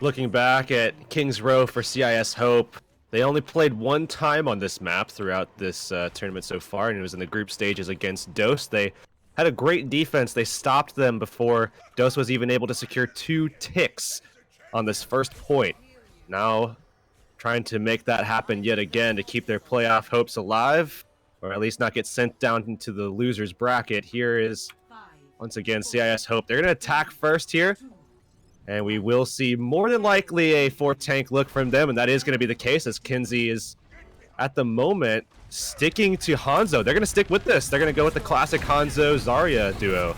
Looking back at King's Row for CIS Hope, they only played one time on this map throughout this tournament so far, and it was in the group stages against Dose. They had a great defense. They stopped them before Dose was even able to secure 2 ticks on this first point. Now, trying to make that happen yet again to keep their playoff hopes alive, or at least not get sent down into the loser's bracket. Here is, once again, CIS Hope. They're going to attack first here, and we will see more than likely a 4-tank look from them, and that is going to be the case as Kenzie is, at the moment, sticking to Hanzo. They're going to stick with this. They're going to go with the classic Hanzo-Zarya duo.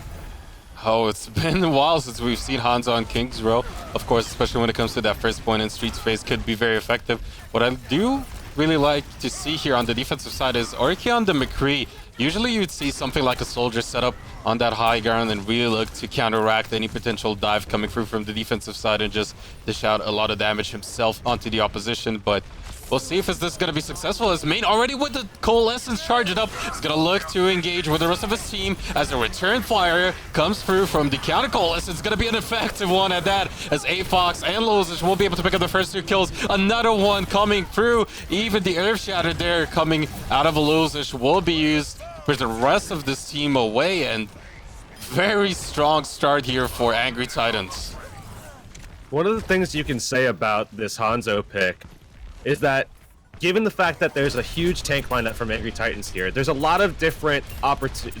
Oh, it's been a while since we've seen Hanzo on King's Row. Of course, especially when it comes to that first point in Street's face, could be very effective. What I do really like to see here on the defensive side is Oriki on the McCree. Usually you'd see something like a soldier set up on that high ground and really look to counteract any potential dive coming through from the defensive side and just dish out a lot of damage himself onto the opposition. But we'll see if this is going to be successful, as Main already with the Coalescence charged up. He's going to look to engage with the rest of his team as the return fire comes through from the counter Coalescence. It's going to be an effective one at that, as A-Fox and Lozich will be able to pick up the first 2 kills. Another one coming through. Even the Earth Shatter there coming out of Lozich will be used for the rest of this team away, and very strong start here for Angry Titans. One of the things you can say about this Hanzo pick is that, given the fact that there's a huge tank lineup from Angry Titans here, there's a lot of different opportunities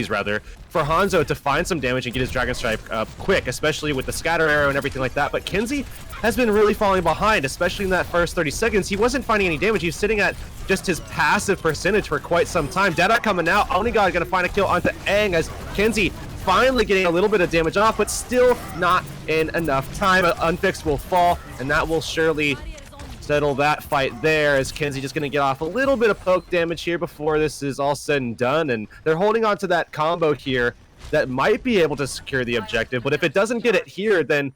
for Hanzo to find some damage and get his Dragon Strike up quick, especially with the scatter arrow and everything like that. But Kenzie has been really falling behind, especially in that first 30 seconds. He wasn't finding any damage. He was sitting at just his passive percentage for quite some time. Deadeye coming out. Onigod gonna find a kill onto Aang as Kenzie finally getting a little bit of damage off, but still not in enough time. Unfixed will fall, and that will surely settle that fight there, as Kenzie just going to get off a little bit of poke damage here before this is all said and done. And they're holding on to that combo here that might be able to secure the objective, but if it doesn't get it here, then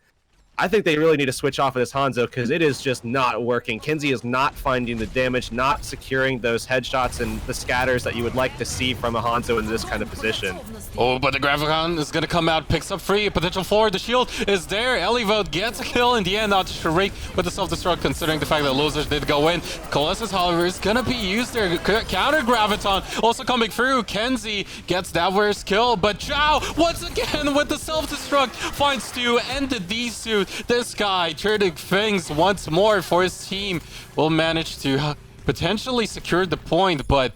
I think they really need to switch off of this Hanzo, because it is just not working. Kenzie is not finding the damage, not securing those headshots and the scatters that you would like to see from a Hanzo in this kind of position. Oh, but the Graviton is going to come out, picks up free, potential forward. The shield is there. Elivote gets a kill in the end out to Sharik with the self-destruct, considering the fact that Losers did go in. Colossus, however, is going to be used there. Counter Graviton also coming through. Kenzie gets that first kill, but Chow once again with the self-destruct finds to end the D-suit. This guy turning things once more for his team will manage to potentially secure the point, but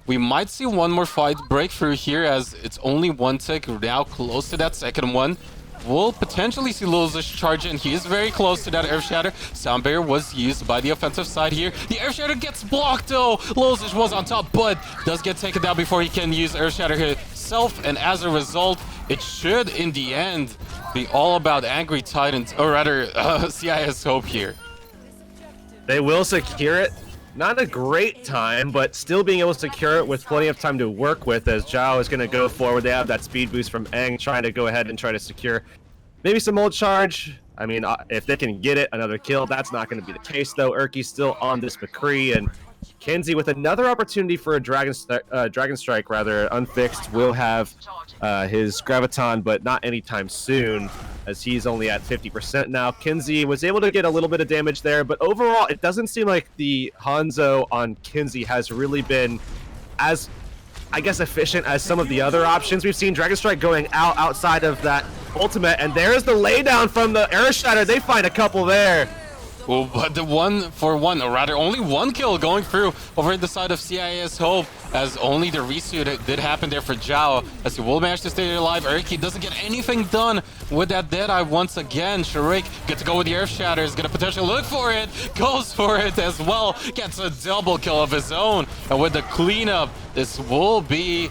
we might see one more fight breakthrough here, as it's only 1 tick now close to that second one. We'll potentially see Lozich charge in. He is very close to that Earth Shatter. Sound Barrier was used by the offensive side here. The Earth Shatter gets blocked though. Lozich was on top, but does get taken down before he can use Earth Shatter himself, and as a result, it should in the end be all about Angry Titans, or rather CIS Hope here. They will secure it. Not a great time, but still being able to secure it with plenty of time to work with, as Zhao is going to go forward. They have that speed boost from Aang, trying to go ahead and try to secure maybe some old charge. I mean, if they can get it, another kill. That's not going to be the case, though. Urki's still on this McCree, and Kenzie with another opportunity for a Dragon Strike, rather, unfixed, will have his Graviton, but not anytime soon, as he's only at 50% now. Kenzie was able to get a little bit of damage there, but overall, it doesn't seem like the Hanzo on Kenzie has really been as, I guess, efficient as some of the other options. We've seen Dragon Strike going outside of that ultimate, and there's the laydown from the Earth Shatter. They find a couple there. Well, but the 1-for-1, or rather only 1 kill going through over at the side of CIS Hope, as only the resuit did happen there for Zhao, as he will manage to stay alive. Urki doesn't get anything done with that Deadeye once again. Sharik gets to go with the Earth Shatter, is going to potentially look for it, goes for it as well, gets a double kill of his own, and with the cleanup, this will be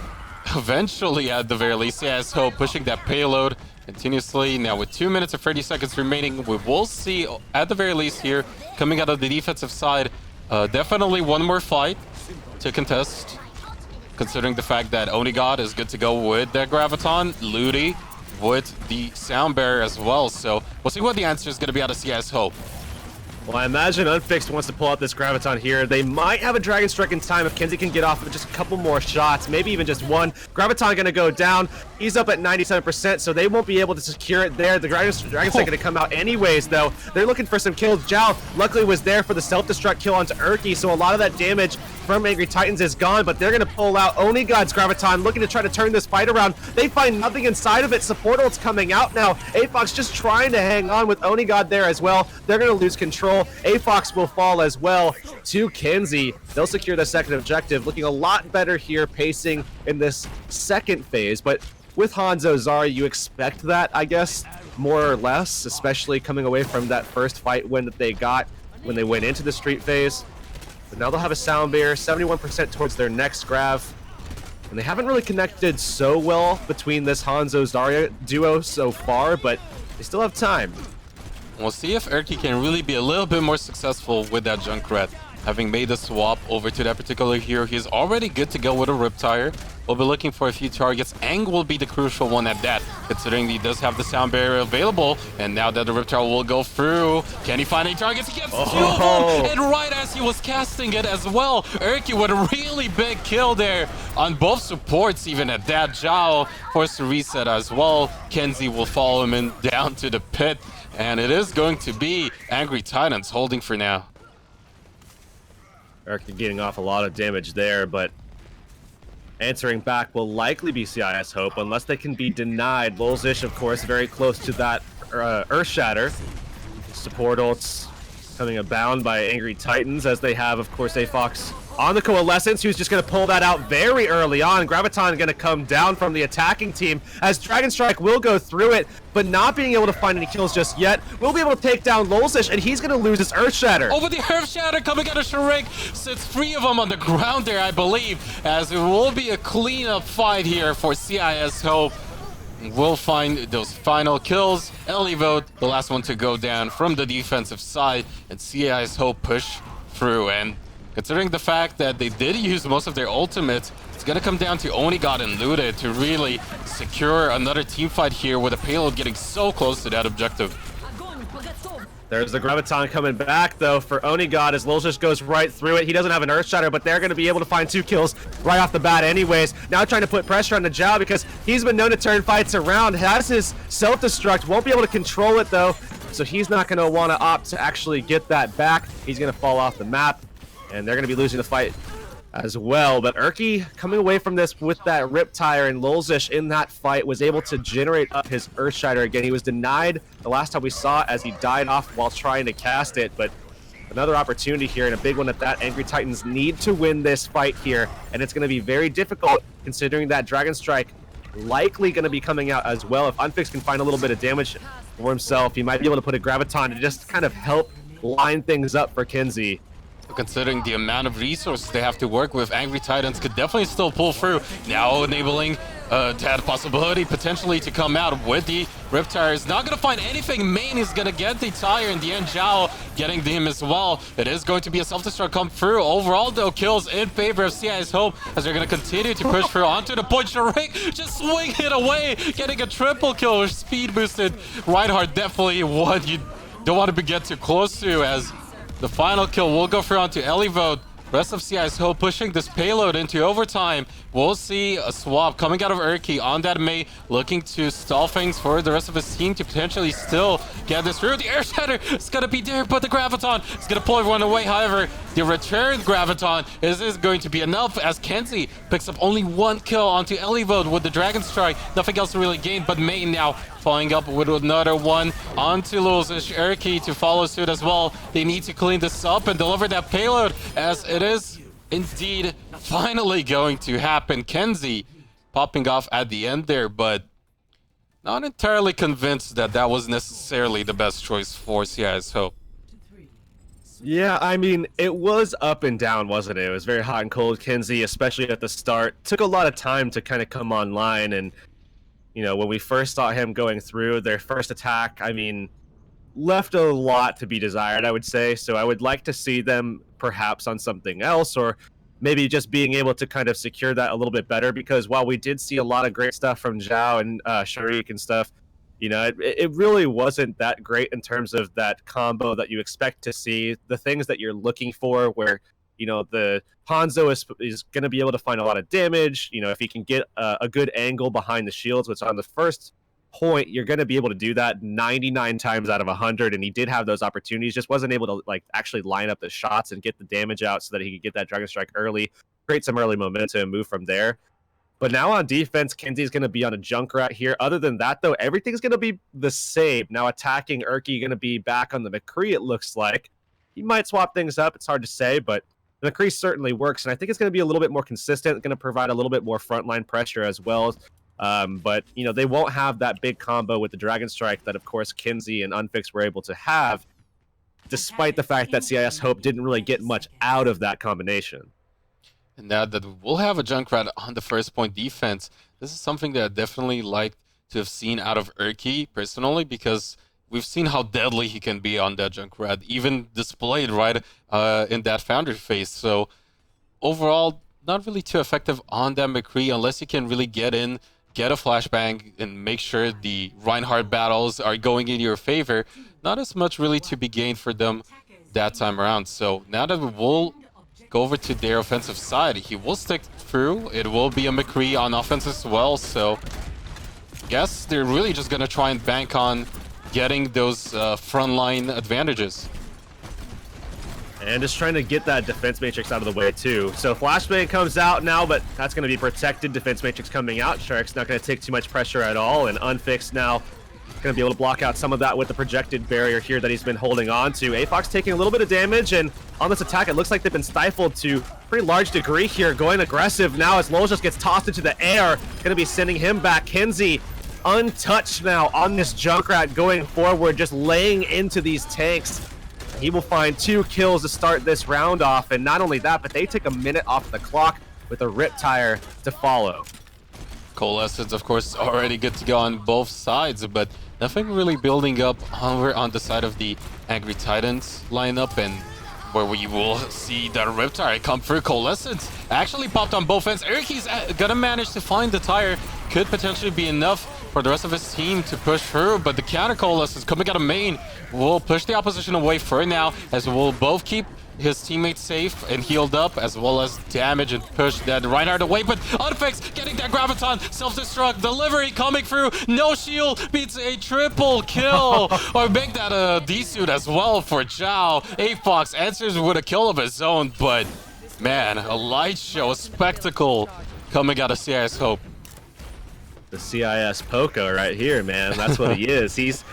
eventually, at the very least, CIS Hope pushing that payload continuously. Now with 2 minutes and 30 seconds remaining, we will see at the very least here, coming out of the defensive side, definitely one more fight to contest, considering the fact that Onigod is good to go with that Graviton, Ludi with the Sound Barrier as well. So we'll see what the answer is going to be out of CIS Hope. Well, I imagine Unfixed wants to pull out this Graviton here. They might have a Dragon Strike in time if Kenzie can get off with just a couple more shots, maybe even just one. Graviton gonna go down. He's up at 97%, so they won't be able to secure it there. The Dragon Strike gonna come out anyways, though. They're looking for some kills. Zhao luckily was there for the self-destruct kill onto Urki, so a lot of that damage from Angry Titans is gone, but they're gonna pull out Onigod's Graviton, looking to try to turn this fight around. They find nothing inside of it. Support ult's coming out now. Afox just trying to hang on with Onigod there as well. They're gonna lose control. Afox will fall as well to Kenzie. They'll secure the second objective, looking a lot better here, pacing in this second phase. But with Hanzo Zarya, you expect that, I guess, more or less, especially coming away from that first fight win that they got when they went into the street phase. But now they'll have a Sound Barrier, 71% towards their next grav. And they haven't really connected so well between this Hanzo Zarya duo so far, but they still have time. We'll see if Urki can really be a little bit more successful with that Junkrat. Having made the swap over to that particular hero, he's already good to go with a Riptire. We'll be looking for a few targets. Ang will be the crucial one at that, considering he does have the Sound Barrier available. And now that the Riptire will go through, can he find any targets? He gets two of them! And right as he was casting it as well, Urki with a really big kill there on both supports, even at that. Zhao forced to reset as well. Kenzie will follow him in down to the pit. And it is going to be Angry Titans holding for now. Urki getting off a lot of damage there, but answering back will likely be CIS Hope, unless they can be denied. Lulzish, of course, very close to that Earth Shatter. Support ults coming abound by Angry Titans, as they have, of course, Afox on the Coalescence, who's just going to pull that out very early on. Graviton going to come down from the attacking team, as Dragon Strike will go through it, but not being able to find any kills just yet. We'll be able to take down Lulzish, and he's going to lose his Earth Shatter. Over the Earth Shatter coming out of Sharik. Sits three of them on the ground there, I believe, as it will be a cleanup fight here for CIS Hope. We'll find those final kills. Elivote, the last one to go down from the defensive side, and CIS Hope push through. And considering the fact that they did use most of their ultimates, it's going to come down to Onigod and Luda to really secure another team fight here, with a payload getting so close to that objective. There's the Graviton coming back, though, for Onigod, as Lulzish goes right through it. He doesn't have an Earth Shatter, but they're going to be able to find two kills right off the bat anyways. Now trying to put pressure on the Zhao, because he's been known to turn fights around. Has his self-destruct, won't be able to control it, though, so he's not going to want to opt to actually get that back. He's going to fall off the map, and they're going to be losing the fight as well. But Urki coming away from this with that Riptire, and Lulzish in that fight was able to generate up his Earth Shatter again. He was denied the last time we saw it, as he died off while trying to cast it, but another opportunity here, and a big one at that. Angry Titans need to win this fight here, and it's going to be very difficult considering that Dragon Strike likely going to be coming out as well. If Unfixed can find a little bit of damage for himself, he might be able to put a Graviton to just kind of help line things up for Kenzie. Considering the amount of resources they have to work with, Angry Titans could definitely still pull through. Now enabling that possibility potentially to come out with the Riptire. Is not going to find anything. Main is going to get the tire in the end. Zhao getting him as well. It is going to be a self-destruct come through. Overall, though, kills in favor of CIS Hope, as they're going to continue to push through onto the point. Sharik just swing it away, getting a triple kill. Speed boosted. Reinhardt definitely one you don't want to get too close to, as the final kill will go through onto Elivote. Rest of CIS Hope pushing this payload into overtime. We'll see a swap coming out of Urki on that Mei, looking to stall things for the rest of his team to potentially still get this through. The Air Shatter is going to be there, but the Graviton is going to pull everyone away. However, the returned Graviton is going to be enough, as Kenzie picks up only one kill onto Elivote with the Dragon Strike. Nothing else to really gain, but Mei now following up with another one onto Lulzish. Urki to follow suit as well. They need to clean this up and deliver that payload, as it is indeed finally going to happen. Kenzie popping off at the end there, but not entirely convinced that that was necessarily the best choice for CIS Hope. Yeah, I mean, it was up and down, wasn't it? It was very hot and cold. Kenzie, especially at the start, took a lot of time to kind of come online. And, you know, when we first saw him going through their first attack, I mean, left a lot to be desired, I would say. So I would like to see them perhaps on something else, or maybe just being able to kind of secure that a little bit better, because while we did see a lot of great stuff from Zhao and Sharik and stuff, You know, it really wasn't that great in terms of that combo that you expect to see, the things that you're looking for, where, you know, the Hanzo is going to be able to find a lot of damage. You know, if he can get a good angle behind the shields, which on the first point, you're going to be able to do that 99 times out of 100, and he did have those opportunities, just wasn't able to like actually line up the shots and get the damage out so that he could get that Dragon Strike early, create some early momentum and move from there. But now on defense, Kenzie's going to be on a Junkrat here. Other than that, though, everything's going to be the same. Now attacking Erky going to be back on the McCree, it looks like. He might swap things up. It's hard to say, but the McCree certainly works, and I think it's going to be a little bit more consistent, going to provide a little bit more frontline pressure as well. But, you know, they won't have that big combo with the Dragon Strike that, of course, Kenzie and Unfix were able to have, despite the fact that CIS Hope didn't really get much out of that combination. And now that we'll have a Junkrat on the first point defense, this is something that I definitely like to have seen out of Erky personally, because we've seen how deadly he can be on that Junkrat, even displayed right in that Foundry phase. So overall, not really too effective on that McCree unless you can really get in, get a flashbang, and make sure the Reinhardt battles are going in your favor. Not as much really to be gained for them that time around. So now that we will go over to their offensive side, he will stick through. It will be a McCree on offense as well. So I guess they're really just going to try and bank on getting those frontline advantages. And just trying to get that defense matrix out of the way too. So flashbang comes out now, but that's going to be protected. Defense matrix coming out. Shark's not going to take too much pressure at all. And Unfixed now going to be able to block out some of that with the projected barrier here that he's been holding on to. AFOX taking a little bit of damage, and on this attack, it looks like they've been stifled to a pretty large degree here. Going aggressive now as Lol just gets tossed into the air. Going to be sending him back. Kenzie untouched now on this Junkrat going forward, just laying into these tanks. He will find 2 kills to start this round off, and not only that, but they take a minute off the clock with a Riptire to follow. Coalescence, of course, already good to go on both sides, but nothing really building up over on the side of the Angry Titans lineup, and where we will see the Riptire come through. Coalescence actually popped on both ends. Erky's gonna manage to find the tire. Could potentially be enough for the rest of his team to push through, but the counter Coalescence coming out of main will push the opposition away for now, as we'll both keep his teammates safe and healed up, as well as damage and push that Reinhardt away. But Unfix getting that Graviton, self-destruct, delivery coming through, no shield, beats a triple kill. Or make that a D-suit as well for Zhao. AFOX answers with a kill of his own, but man, a light show, a spectacle coming out of CIS Hope. The CIS Poco right here, man. That's what he is. He's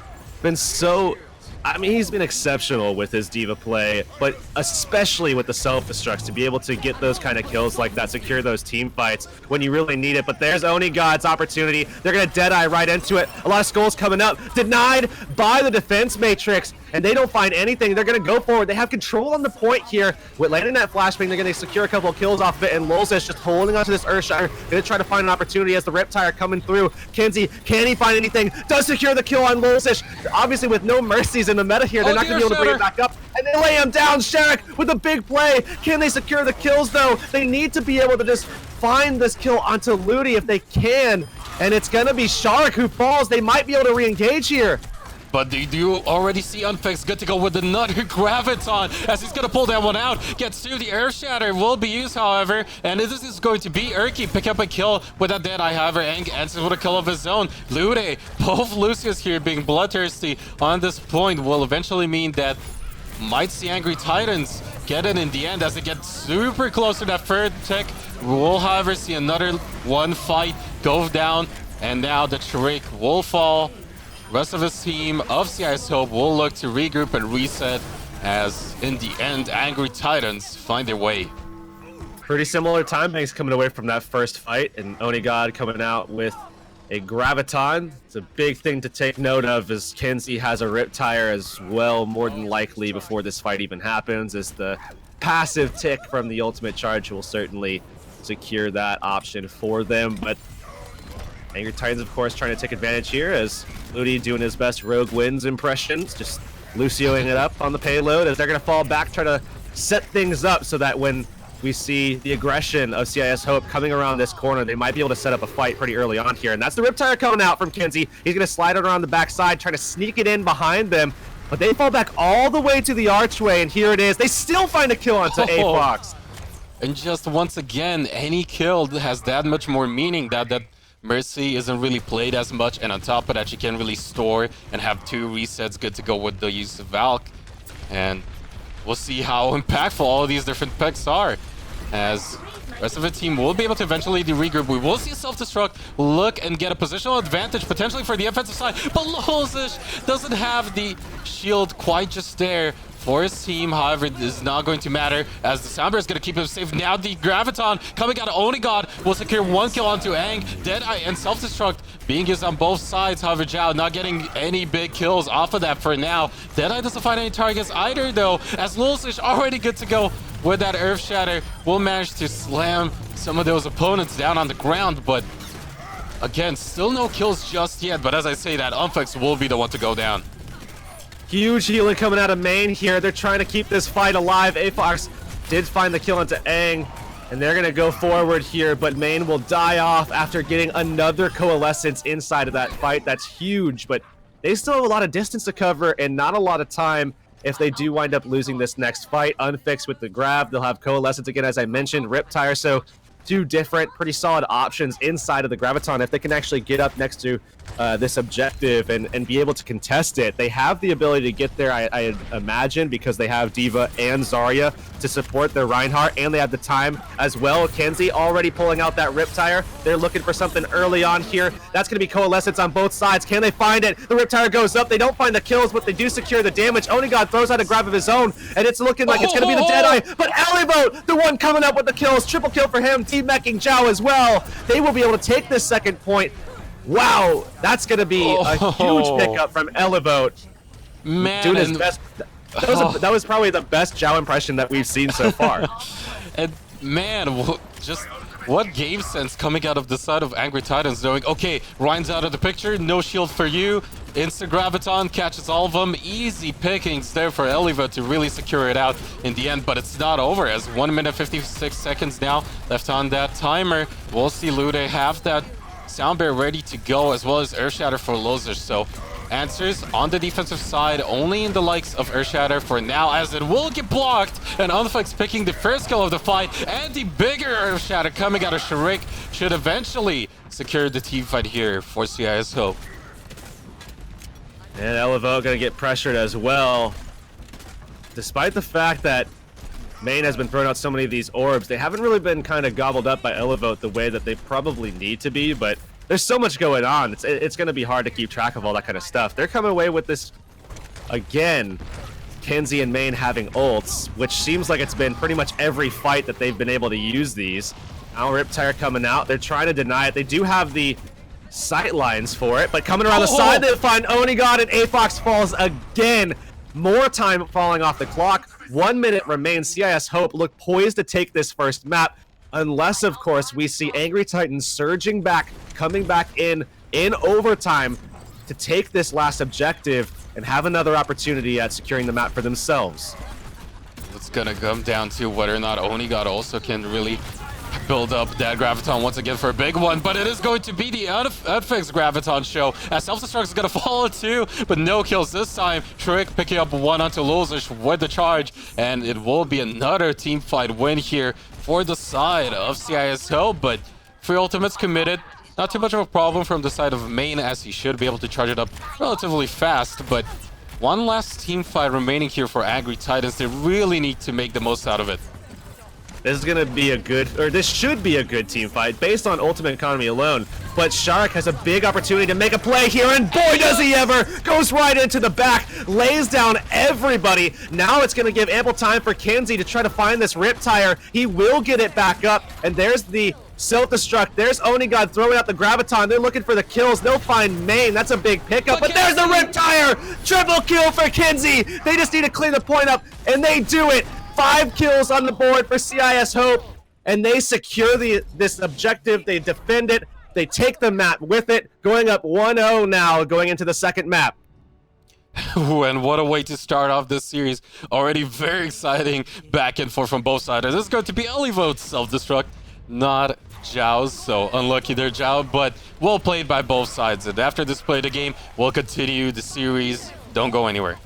been so... I mean, he's been exceptional with his diva play, but especially with the self-destructs, to be able to get those kind of kills like that, secure those team fights when you really need it. But there's Oni God's opportunity. They're going to Deadeye right into it. A lot of skulls coming up. Denied by the defense matrix, and they don't find anything. They're going to go forward. They have control on the point here. With landing that flashbang, they're going to secure a couple of kills off of it, and Lol's just holding onto this Earthshatter. Going to try to find an opportunity as the Riptire coming through. Kenzie, can he find anything? Does secure the kill on Lolsish. Obviously, with no mercies in the meta here, they're not going to be able to bring it back up. And they lay him down. Sherrick with a big play. Can they secure the kills, though? They need to be able to just find this kill onto Ludi if they can. And it's going to be Shark who falls. They might be able to re-engage here. But do you already see Unfix good to go with another Graviton as he's going to pull that one out. Gets through the Air Shatter, will be used, however. And this is going to be Erky pick up a kill with that Deadeye, however. Eng answers with a kill of his own. Lude, both Lucius here being bloodthirsty on this point will eventually mean that might see Angry Titans get it in the end as they get super close to that third tick. We'll, however, see another one fight go down. And now the Trick will fall. Rest of his team of CIS Hope will look to regroup and reset as, in the end, Angry Titans find their way. Pretty similar time banks coming away from that first fight, and Oni God coming out with a Graviton. It's a big thing to take note of, as Kenzie has a Riptire as well, more than likely before this fight even happens, as the passive tick from the ultimate charge will certainly secure that option for them. But Angry Titans, of course, trying to take advantage here, as Ludi doing his best Rogue Wins impressions, just Lucioing it up on the payload as they're going to fall back, try to set things up so that when we see the aggression of CIS Hope coming around this corner. They might be able to set up a fight pretty early on here. And that's the Riptire coming out from Kenzie. He's going to slide it around the backside, trying to sneak it in behind them. But they fall back all the way to the archway, and here it is. They still find a kill onto A-Fox. And just once again, any kill has that much more meaning that Mercy isn't really played as much, and on top of that, she can really store and have 2 resets good to go with the use of Valk. And we'll see how impactful all of these different picks are, as the rest of the team will be able to eventually regroup. We will see a self-destruct, look and get a positional advantage potentially for the offensive side, but Lozish doesn't have the shield quite just there for his team. However, this is not going to matter, as the Soundbear is going to keep him safe. Now the Graviton coming out of Onigod will secure 1 kill onto Aang. Deadeye and self-destruct being used on both sides. However, Zhao not getting any big kills off of that for now. Deadeye doesn't find any targets either, though, as Lozish already good to go with that Earth Shatter. Will manage to slam some of those opponents down on the ground, but again, still no kills just yet. But as I say that, Unfix will be the one to go down. Huge healing coming out of main here. They're trying to keep this fight alive. A-Fox did find the kill into Aang, and they're going to go forward here, but main will die off after getting another coalescence inside of that fight. That's huge, but they still have a lot of distance to cover and not a lot of time if they do wind up losing this next fight. Unfixed with the grab. They'll have coalescence again, as I mentioned. Riptire, so 2 different, pretty solid options inside of the Graviton. If they can actually get up next to this objective and be able to contest it, they have the ability to get there, I imagine, because they have D.Va and Zarya to support their Reinhardt, and they have the time as well. Kenzie already pulling out that Riptire. They're looking for something early on here. That's going to be coalescence on both sides. Can they find it? The Riptire goes up. They don't find the kills, but they do secure the damage. Onigod throws out a grab of his own, and it's looking like it's going to be the Deadeye, but Alivo, the one coming up with the kills. Triple kill for him. Team-meching Zhao as well. They will be able to take this second point. Wow, that's going to be a huge pickup from Elivote. Man, doing his best. That was probably the best Zhao impression that we've seen so far. And man, just what game sense coming out of the side of Angry Titans, knowing, okay, Ryan's out of the picture, no shield for you. Insta Graviton catches all of them. Easy pickings there for Eliva to really secure it out in the end, but it's not over, as 1 minute 56 seconds now left on that timer. We'll see Lude have that Soundbear ready to go, as well as Earthshatter for Lozish. So answers on the defensive side only in the likes of Earthshatter for now, as it will get blocked, and Unflex picking the first kill of the fight, and the bigger Earthshatter coming out of Sharik should eventually secure the team fight here for CIS Hope. And Elivo gonna get pressured as well. Despite the fact that main has been throwing out so many of these orbs, they haven't really been kind of gobbled up by Elivote the way that they probably need to be, but there's so much going on. It's going to be hard to keep track of all that kind of stuff. They're coming away with this, again, Kenzie and main having ults, which seems like it's been pretty much every fight that they've been able to use these. Now Riptire coming out. They're trying to deny it. They do have the sight lines for it, but coming around the side, they find Onigod, and A-Fox falls again. More time falling off the clock. 1 minute remains. CIS Hope look poised to take this first map, unless, of course, we see Angry Titans surging back, coming back in overtime to take this last objective and have another opportunity at securing the map for themselves. It's gonna come down to whether or not Onigod also can really build up that Graviton once again for a big one, but it is going to be the Unfixed Graviton show, as Self-Destruct is going to follow too, but no kills this time. Trick picking up one onto Lozish with the charge, and it will be another team fight win here for the side of CIS Hope, but free ultimates committed. Not too much of a problem from the side of main, as he should be able to charge it up relatively fast, but one last team fight remaining here for Angry Titans. They really need to make the most out of it. This is going to be a good, or this should be a good team fight based on ultimate economy alone. But Sharik has a big opportunity to make a play here, and boy does he ever! Goes right into the back, lays down everybody. Now it's going to give ample time for Kenzie to try to find this Riptire. He will get it back up, and there's the self-destruct. There's Onigod throwing out the Graviton. They're looking for the kills. They'll find main. That's a big pickup, but there's the Riptire! Triple kill for Kenzie! They just need to clean the point up, and they do it! 5 kills on the board for CIS Hope, and they secure this objective. They defend it. They take the map with it, going up 1-0 now, going into the second map. Ooh, and what a way to start off this series. Already very exciting back and forth from both sides. This is going to be Elivote's self-destruct, not Zhao's. So unlucky there, Zhao, but well played by both sides. And after this play of the game, we'll continue the series. Don't go anywhere.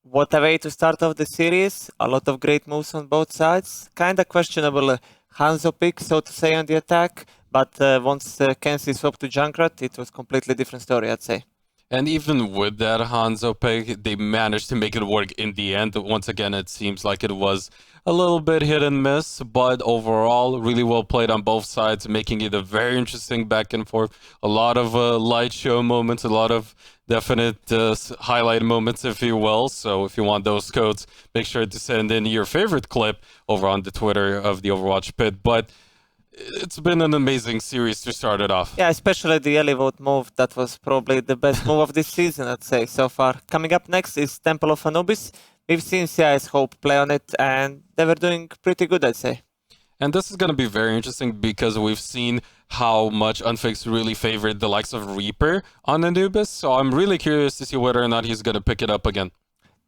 What a way to start off the series. A lot of great moves on both sides. Kinda questionable Hanzo pick, so to say, on the attack. But once Kenzie swapped to Junkrat, it was completely different story, I'd say. And even with that Hanzo pick, they managed to make it work in the end. Once again, it seems like it was a little bit hit and miss, but overall, really well played on both sides, making it a very interesting back and forth. A lot of light show moments, a lot of definite highlight moments, if you will. So if you want those codes, make sure to send in your favorite clip over on the Twitter of the Overwatch Pit. But it's been an amazing series to start it off. Yeah, especially the Elivote move. That was probably the best move of this season, I'd say, so far. Coming up next is Temple of Anubis. We've seen CIS Hope play on it, and they were doing pretty good, I'd say. And this is going to be very interesting because we've seen how much Unfix really favored the likes of Reaper on Anubis. So I'm really curious to see whether or not he's going to pick it up again.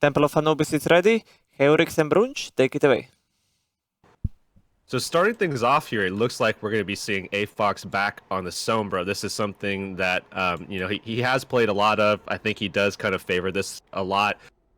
Temple of Anubis is ready. Heurix and Brunch, take it away. So starting things off here, it looks like we're going to be seeing A-Fox back on the Sombra. This is something that, he has played a lot of. I think he does kind of favor this a lot.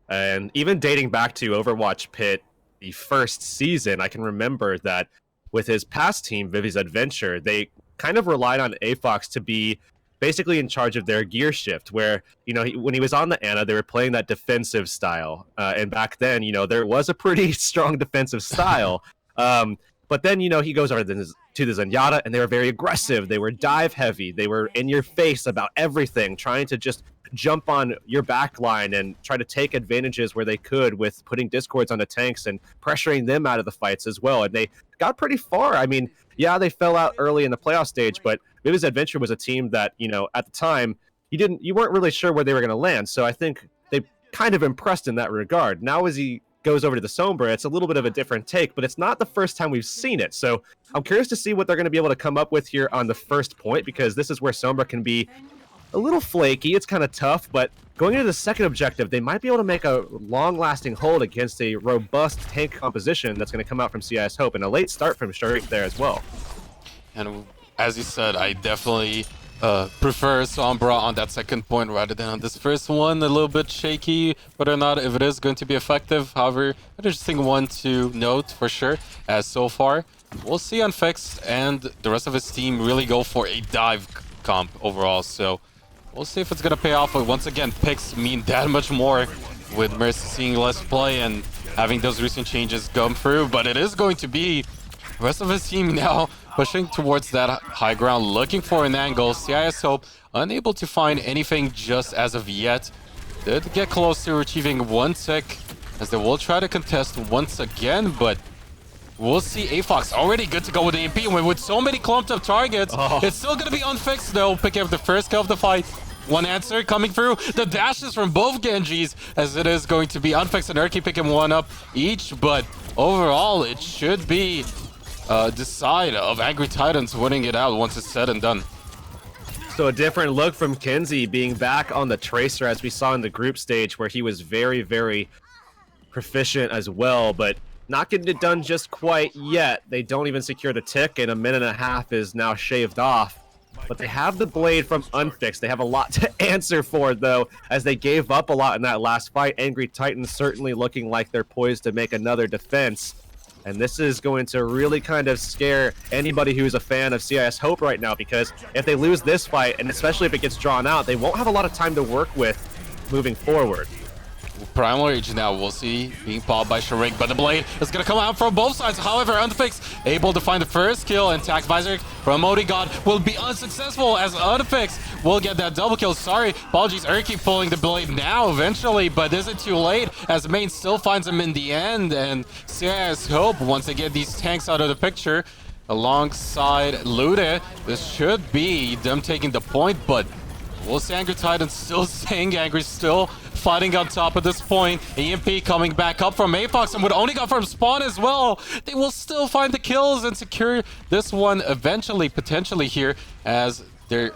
And even dating back to Overwatch Pit, the first season, I can remember that with his past team, Vivi's Adventure, they kind of relied on A-Fox to be basically in charge of their gear shift, where, when he was on the Ana, they were playing that defensive style. And back then, there was a pretty strong defensive style. But then, he goes over to the Zenyatta, and they were very aggressive. They were dive heavy. They were in your face about everything, trying to just jump on your back line and try to take advantages where they could with putting discords on the tanks and pressuring them out of the fights as well. And they got pretty far. I mean, yeah, they fell out early in the playoff stage, but Vivis Adventure was a team that, you know, at the time, you weren't really sure where they were going to land. So I think they kind of impressed in that regard. Now as he goes over to the Sombra, it's a little bit of a different take, but it's not the first time we've seen it. So I'm curious to see what they're going to be able to come up with here on the first point, because this is where Sombra can be a little flaky. It's kind of tough, but going into the second objective, they might be able to make a long-lasting hold against a robust tank composition that's going to come out from CIS Hope, and a late start from Sharik there as well. And as you said, I definitely prefer Sombra on that second point rather than on this first one. A little bit shaky whether or not if it is going to be effective. However, an interesting one to note for sure, as so far we'll see Unfixed and the rest of his team really go for a dive comp overall. So we'll see if it's gonna pay off. But once again, picks mean that much more with Mercy seeing less play and having those recent changes come through. But it is going to be the rest of his team now pushing towards that high ground, looking for an angle. CIS Hope unable to find anything just as of yet. Did get close to achieving one tick as they will try to contest once again, but we'll see. Avox already good to go with the AMP, and with so many clumped up targets, it's still going to be Unfixed though, picking up the first kill of the fight. One answer coming through. The dashes from both Genjis, as it is going to be Unfixed and Erky picking one up each, but overall it should be the side of Angry Titans winning it out once it's said and done. So a different look from Kenzie being back on the Tracer, as we saw in the group stage, where he was very, very proficient as well, but not getting it done just quite yet. They don't even secure the tick, and a minute and a half is now shaved off. But they have the blade from Unfixed. They have a lot to answer for, though, as they gave up a lot in that last fight. Angry Titans certainly looking like they're poised to make another defense. And this is going to really kind of scare anybody who's a fan of CIS Hope right now, because if they lose this fight, and especially if it gets drawn out, they won't have a lot of time to work with moving forward. Primal Rage now, we'll see, being popped by Sharik, but the blade is going to come out from both sides. However, Unfixed able to find the first kill, and Tax Visor from God will be unsuccessful as Unfixed will get that double kill. Sorry, apologies, Erky pulling the blade now eventually, but is it too late as Main still finds him in the end, and CIS Hope, once they get these tanks out of the picture, alongside Lude, this should be them taking the point, but we'll see Angry Titans still staying angry, still fighting on top at this point. EMP coming back up from Apox, and with Oniga from spawn as well, they will still find the kills and secure this one eventually, potentially here, as they're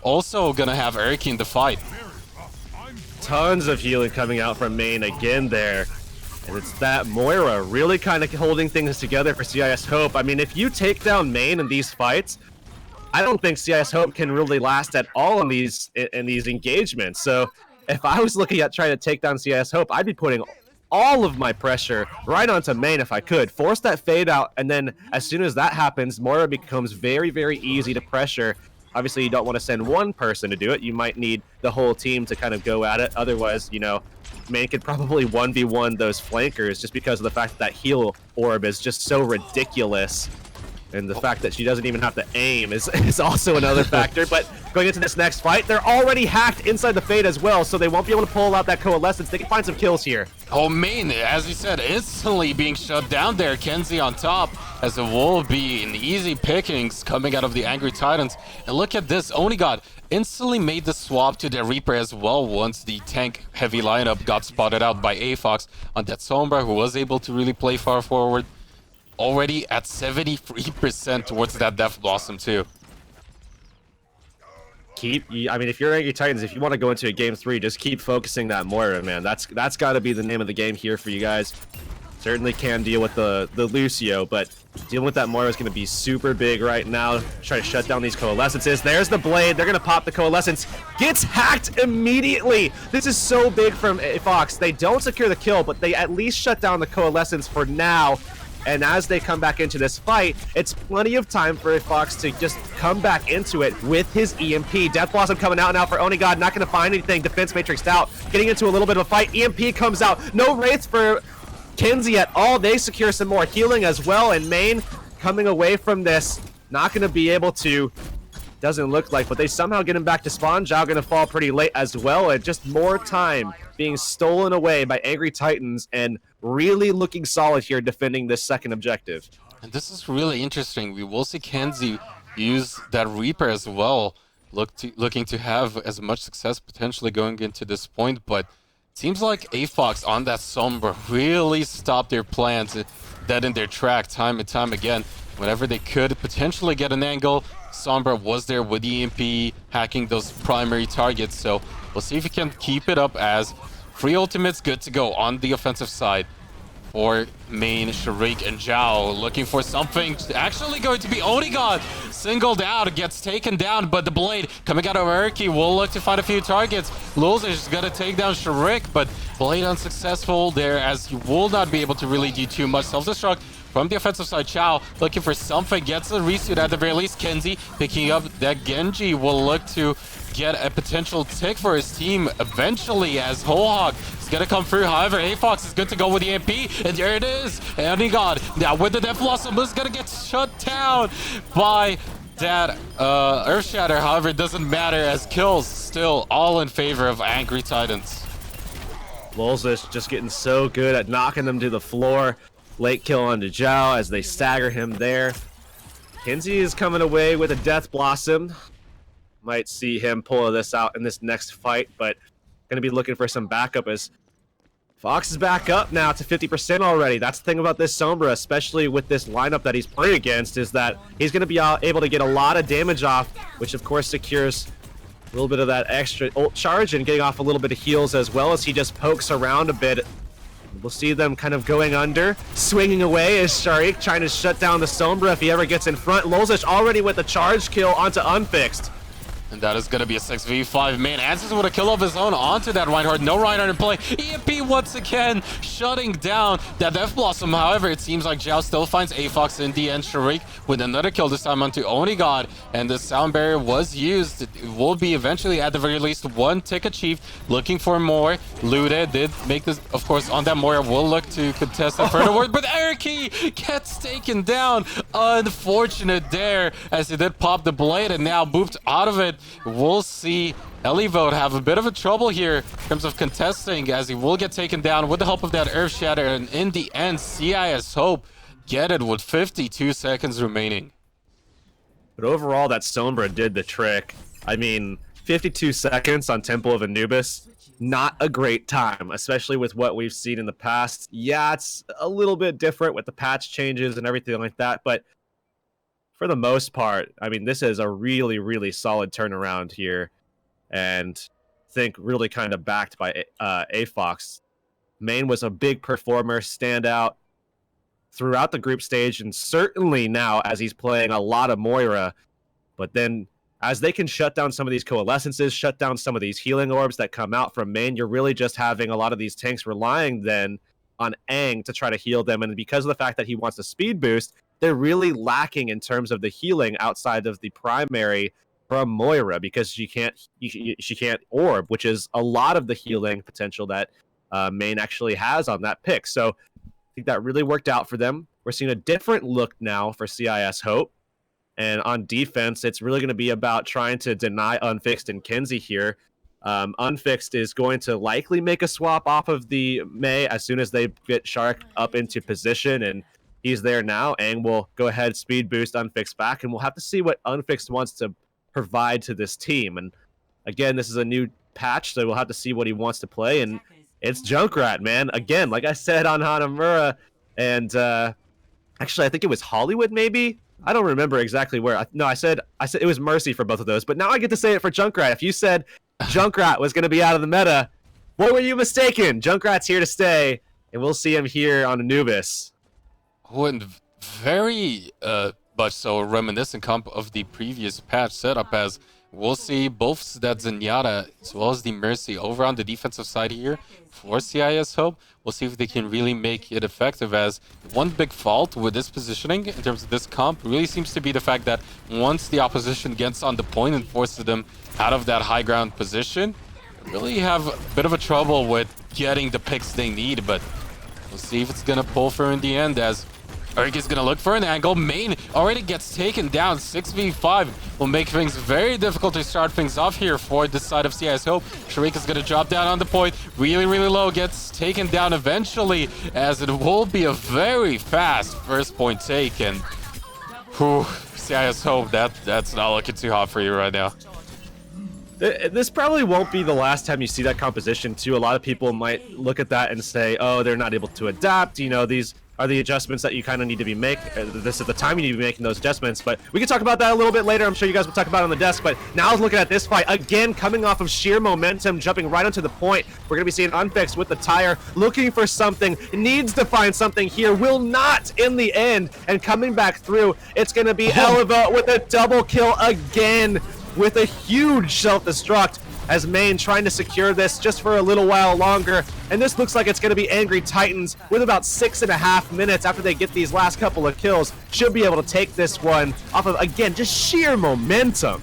also gonna have Erky in the fight. Tons of healing coming out from Main again there. And it's that Moira really kind of holding things together for CIS Hope. I mean, if you take down Main in these fights, I don't think CIS Hope can really last at all in these engagements. So if I was looking at trying to take down CIS Hope, I'd be putting all of my pressure right onto Main if I could. Force that fade out, and then as soon as that happens, Moira becomes very, very easy to pressure. Obviously, you don't want to send one person to do it. You might need the whole team to kind of go at it. Otherwise, you know, Main could probably 1v1 those flankers just because of the fact that heal orb is just so ridiculous. And the fact that she doesn't even have to aim is also another factor. But going into this next fight, they're already hacked inside the Fade as well, so they won't be able to pull out that Coalescence. They can find some kills here. Oh, Main, as you said, instantly being shut down there. Kenzie on top, as it will be an easy pickings coming out of the Angry Titans. And look at this, Onigod instantly made the swap to the Reaper as well once the tank-heavy lineup got spotted out by Avox on that Sombra, who was able to really play far forward. Already at 73% towards that Death Blossom too. I mean, if you're Angry Titans, if you want to go into a game 3, just keep focusing that Moira, man. That's got to be the name of the game here for you guys. Certainly can deal with the Lucio, but dealing with that Moira is going to be super big right now. Try to shut down these Coalescences. There's the blade. They're going to pop the Coalescence. Gets hacked immediately. This is so big from Fox. They don't secure the kill, but they at least shut down the Coalescence for now. And as they come back into this fight, it's plenty of time for Fox to just come back into it with his EMP. Death Blossom coming out now for Onigod, not going to find anything. Defense Matrixed out, getting into a little bit of a fight. EMP comes out. No Wraiths for Kenzie at all. They secure some more healing as well, and Main coming away from this, not going to be able to, doesn't look like, but they somehow get him back to spawn. Zhao going to fall pretty late as well, and just more time being stolen away by Angry Titans, and really looking solid here defending this second objective. And this is really interesting. We will see Kenzie use that Reaper as well. Looking to have as much success potentially going into this point, but it seems like AFox on that Sombra really stopped their plans dead in their track time and time again. Whenever they could potentially get an angle, Sombra was there with the EMP hacking those primary targets. So we'll see if he can keep it up, as free ultimate's good to go on the offensive side for main Sharik and Zhao, looking for something. Actually going to be Onigod singled out, gets taken down, but the blade coming out of Erky will look to find a few targets. Lulz is gonna take down Sharik, but blade unsuccessful there, as he will not be able to really do too much. Self-destruct from the offensive side. Chao looking for something, gets a resuit at the very least. Kenzie picking up that Genji will look to get a potential tick for his team eventually, as Holehog is going to come through. However, AFox is good to go with the MP, and there it is. And he got now with the Death Blossom, is going to get shut down by that Earth Shatter. However, it doesn't matter, as kills still all in favor of Angry Titans. Lulz just getting so good at knocking them to the floor. Late kill onto Zhao as they stagger him there. Kenzie is coming away with a Death Blossom. Might see him pull this out in this next fight, but gonna be looking for some backup, as Fox is back up now to 50% already. That's the thing about this Sombra, especially with this lineup that he's playing against, is that he's gonna be able to get a lot of damage off, which of course secures a little bit of that extra ult charge and getting off a little bit of heals, as well as he just pokes around a bit. We'll see them kind of going under, swinging away as Sharik trying to shut down the Sombra if he ever gets in front. Lulz already with the charge kill onto Unfixed. And that is going to be a 6v5 main. Answers with a kill of his own onto that Reinhardt. No Reinhardt in play. EMP once again shutting down that Death Blossom. However, it seems like Zhao still finds AFox in the end. Sharik with another kill, this time onto Onigod. And the sound barrier was used. It will be eventually, at the very least, one tick achieved. Looking for more. Lude did make this, of course, on that Moira. Will look to contest it furtherward. But Erky gets taken down. Unfortunate there, as he did pop the blade and now booped out of it. We'll see Elivote have a bit of a trouble here in terms of contesting, as he will get taken down with the help of that Earth Shatter. And in the end, CIS Hope get it with 52 seconds remaining. But overall, that Sombra did the trick. I mean, 52 seconds on Temple of Anubis, not a great time, especially with what we've seen in the past. Yeah, it's a little bit different with the patch changes and everything like that, but for the most part, I mean, this is a really, really solid turnaround here, and I think really kind of backed by AFox. Main was a big performer, standout throughout the group stage, and certainly now as he's playing a lot of Moira. But then as they can shut down some of these coalescences, shut down some of these healing orbs that come out from main, you're really just having a lot of these tanks relying then on Aang to try to heal them. And because of the fact that he wants a speed boost, they're really lacking in terms of the healing outside of the primary from Moira, because she can't orb, which is a lot of the healing potential that main actually has on that pick. So I think that really worked out for them. We're seeing a different look now for CIS Hope. And on defense, it's really going to be about trying to deny Unfixed and Kenzie here. Unfixed is going to likely make a swap off of the Mei as soon as they get Shark up into position, and he's there now. Aang will go ahead, speed boost Unfixed back, and we'll have to see what Unfixed wants to provide to this team. And again, this is a new patch, so we'll have to see what he wants to play. And it's Junkrat, man. Again, like I said on Hanamura, and actually, I think it was Hollywood, maybe? I don't remember exactly where. No, I said it was Mercy for both of those, but now I get to say it for Junkrat. If you said Junkrat was going to be out of the meta, what were you mistaken? Junkrat's here to stay, and we'll see him here on Anubis. And very much so reminiscent comp of the previous patch setup, as we'll see both that Zenyatta as well as the Mercy over on the defensive side here for CIS Hope. We'll see if they can really make it effective, as one big fault with this positioning in terms of this comp really seems to be the fact that once the opposition gets on the point and forces them out of that high ground position, they really have a bit of a trouble with getting the picks they need. But we'll see if it's going to pull through in the end, as Eric is going to look for an angle. Main already gets taken down. 6v5 will make things very difficult to start things off here for this side of CIS Hope. Sharik is going to drop down on the point. Really, really low. Gets taken down eventually, as it will be a very fast first point take. And CIS Hope, that's not looking too hot for you right now. This probably won't be the last time you see that composition, too. A lot of people might look at that and say, oh, they're not able to adapt. You know, these are the adjustments that you kind of need to be making. This is the time you need to be making those adjustments. But we can talk about that a little bit later. I'm sure you guys will talk about it on the desk. But now looking at this fight, again, coming off of sheer momentum, jumping right onto the point. We're going to be seeing Unfixed with the tire, looking for something, needs to find something here, will not in the end. And coming back through, it's going to be Eleva with a double kill again, with a huge self-destruct as Main trying to secure this just for a little while longer. And this looks like it's going to be Angry Titans with about 6.5 minutes after they get these last couple of kills. Should be able to take this one off of, again, just sheer momentum.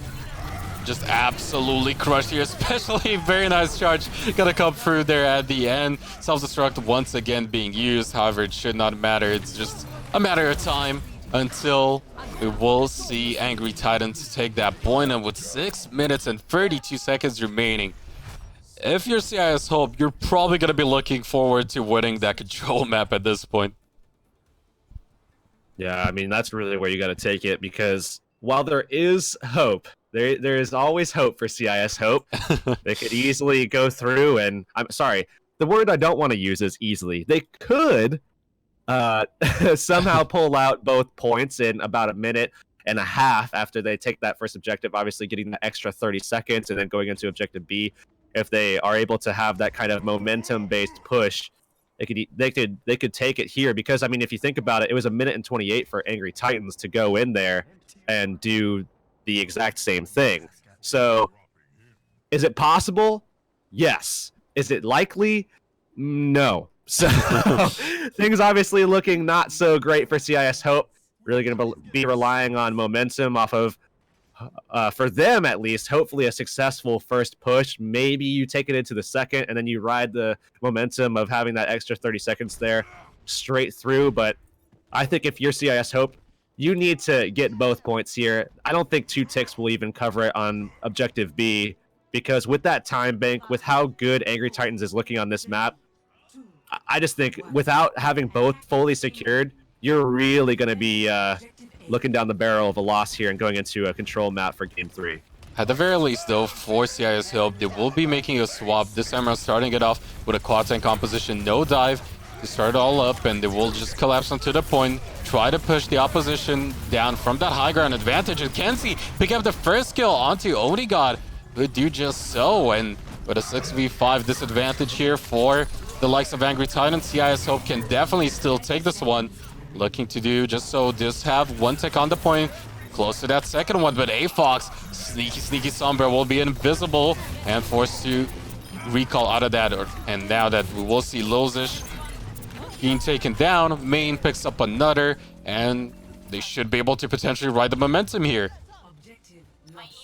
Just absolutely crushed here, especially very nice charge gonna come through there at the end. Self-destruct once again being used, however, it should not matter. It's just a matter of time until we will see Angry Titans take that point, and with 6 minutes and 32 seconds remaining, if you're CIS Hope, you're probably going to be looking forward to winning that control map at this point. Yeah, I mean, that's really where you got to take it, because while there is hope, there is always hope for CIS Hope. They could easily go through and, I'm sorry, the word I don't want to use is easily. They could somehow pull out both points in about 1.5 minutes after they take that first objective, obviously getting the extra 30 seconds and then going into objective B. If they are able to have that kind of momentum-based push, they could take it here, because I mean, if you think about it, it was 1 minute and 28 for Angry Titans to go in there and do the exact same thing. So is it possible? Yes. Is it likely? No. So things obviously looking not so great for CIS Hope. Really going to be relying on momentum off of, for them at least, hopefully a successful first push. Maybe you take it into the second and then you ride the momentum of having that extra 30 seconds there straight through. But I think if you're CIS Hope, you need to get both points here. I don't think 2 ticks will even cover it on objective B, because with that time bank, with how good Angry Titans is looking on this map, I just think without having both fully secured, you're really going to be looking down the barrel of a loss here and going into a control map for Game 3. At the very least, though, for CIS Hope, they will be making a swap. This time around, starting it off with a quad tank composition, no dive. They start it all up, and they will just collapse onto the point, try to push the opposition down from that high ground advantage. And Kenzie pick up the first kill onto Onigod, who do just so. And with a 6v5 disadvantage here for the likes of Angry Titan, CIS Hope can definitely still take this one. Looking to do just so, just have 1 tick on the point, close to that second one, but A-Fox, sneaky Sombra will be invisible and forced to recall out of that. And now that we will see Lozish being taken down, Main picks up another, and they should be able to potentially ride the momentum here.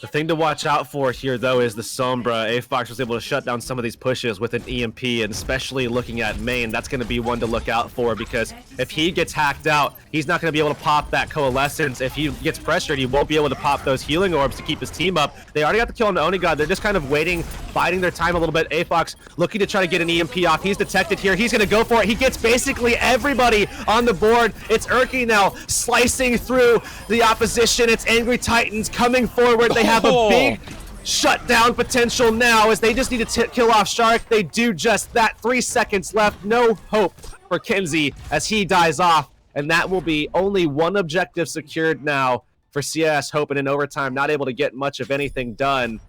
The thing to watch out for here, though, is the Sombra. A-Fox was able to shut down some of these pushes with an EMP, and especially looking at Main, that's going to be one to look out for, because if he gets hacked out, he's not going to be able to pop that Coalescence. If he gets pressured, he won't be able to pop those healing orbs to keep his team up. They already got the kill on the Onigod. They're just kind of waiting, biding their time a little bit. A-Fox looking to try to get an EMP off. He's detected here. He's going to go for it. He gets basically everybody on the board. It's Erky now slicing through the opposition. It's Angry Titans coming forward. They have a big shutdown potential now, as they just need to kill off Shark. They do just that. 3 seconds left. No hope for Kenzie as he dies off, and that will be only 1 objective secured now for CIS Hope, and in overtime not able to get much of anything done.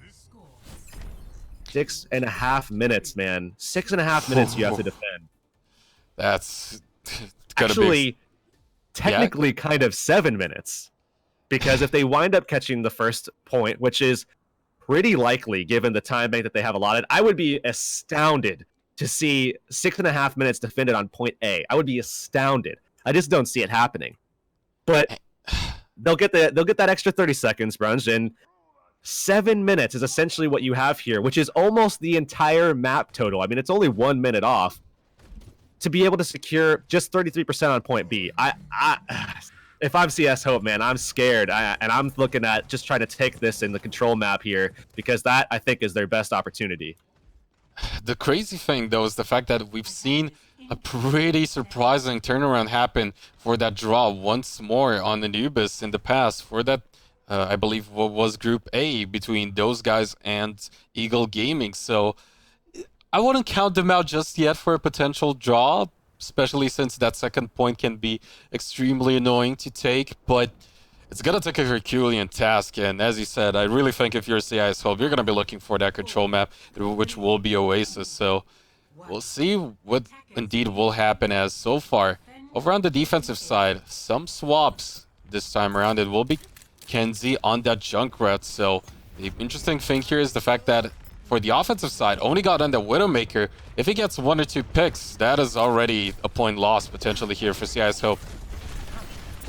6.5 minutes, man. 6.5 minutes you have to defend. That's actually technically kind of 7 minutes. Because if they wind up catching the first point, which is pretty likely given the time bank that they have allotted, I would be astounded to see 6.5 minutes defended on point A. I would be astounded. I just don't see it happening. But they'll get that extra 30 seconds, Brunch, and 7 minutes is essentially what you have here, which is almost the entire map total. I mean, it's only 1 minute off to be able to secure just 33% on point B. If I'm CS Hope, man, I'm scared, and I'm looking at just trying to take this in the control map here, because that, I think, is their best opportunity. The crazy thing, though, is the fact that we've seen a pretty surprising turnaround happened for that draw once more on Anubis in the past for that, I believe, what was Group A between those guys and Eagle Gaming. So I wouldn't count them out just yet for a potential draw, especially since that second point can be extremely annoying to take, but it's gonna take a Herculean task, and as you said, I really think if you're a CIS Hope, you're gonna be looking for that control map, which will be Oasis, so we'll see what indeed will happen. As so far, over on the defensive side, some swaps this time around. It will be Kenzie on that Junkrat, so the interesting thing here is the fact that for the offensive side, only got on the Widowmaker. If he gets 1 or 2 picks, that is already a point lost potentially here for CIS Hope.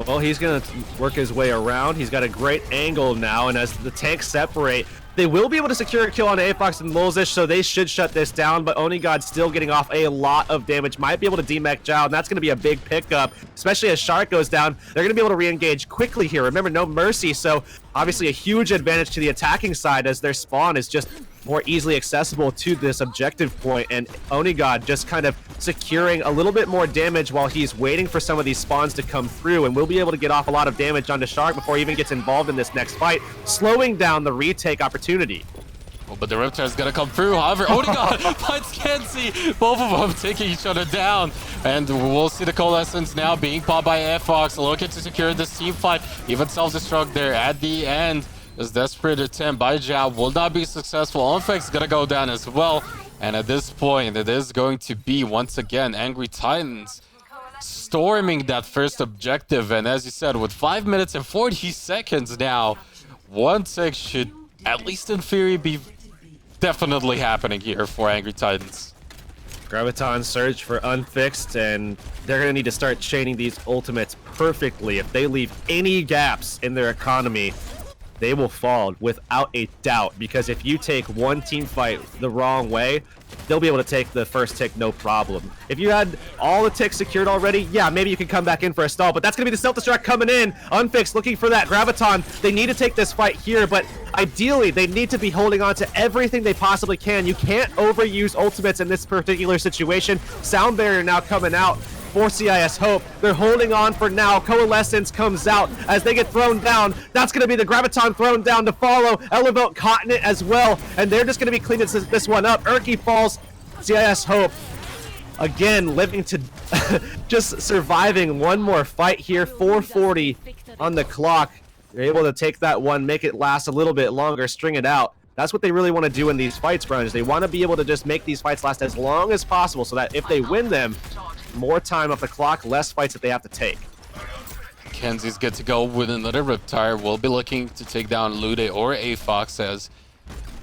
Well, he's going to work his way around. He's got a great angle now, and as the tanks separate, they will be able to secure a kill on Afox and Lulzish, so they should shut this down, but Onigod still getting off a lot of damage. Might be able to demech Zhao, and that's going to be a big pickup, especially as Shark goes down. They're going to be able to re-engage quickly here. Remember, no mercy, so obviously a huge advantage to the attacking side as their spawn is just more easily accessible to this objective point, and Onigod just kind of securing a little bit more damage while he's waiting for some of these spawns to come through, and we'll be able to get off a lot of damage onto Shark before he even gets involved in this next fight, slowing down the retake opportunity. Oh, but the Riptide is gonna come through. However, Onigod finds Kenzie. Both of them taking each other down. And we'll see the Coalescence now being popped by Fox, looking to secure this team fight. Even self-destruct there at the end. This desperate attempt by Zhao will not be successful. Onfix gonna go down as well. And at this point, it is going to be, once again, Angry Titans storming that first objective. And as you said, with 5 minutes and 40 seconds now, 1-6 should, at least in theory, be definitely happening here for Angry Titans. Graviton Surge for Unfixed, and they're going to need to start chaining these ultimates perfectly. If they leave any gaps in their economy, they will fall without a doubt, because if you take one team fight the wrong way, they'll be able to take the first tick no problem. If you had all the ticks secured already, yeah, maybe you can come back in for a stall, but that's going to be the self-destruct coming in. Unfixed looking for that Graviton. They need to take this fight here, but ideally they need to be holding on to everything they possibly can. You can't overuse ultimates in this particular situation. Sound Barrier now coming out for CIS Hope. They're holding on for now. Coalescence comes out as they get thrown down. That's going to be the Graviton thrown down to follow. Elevote caught in it as well, and they're just going to be cleaning this one up. Urki falls. CIS Hope again living to just surviving one more fight here. 4:40 on the clock. They're able to take that one, make it last a little bit longer, string it out. That's what they really want to do in these fights, Brian, is they want to be able to just make these fights last as long as possible so that if they win them, more time off the clock, less fights that they have to take. Kenzie's good to go with another Riptire. We'll be looking to take down Lude or Afox, as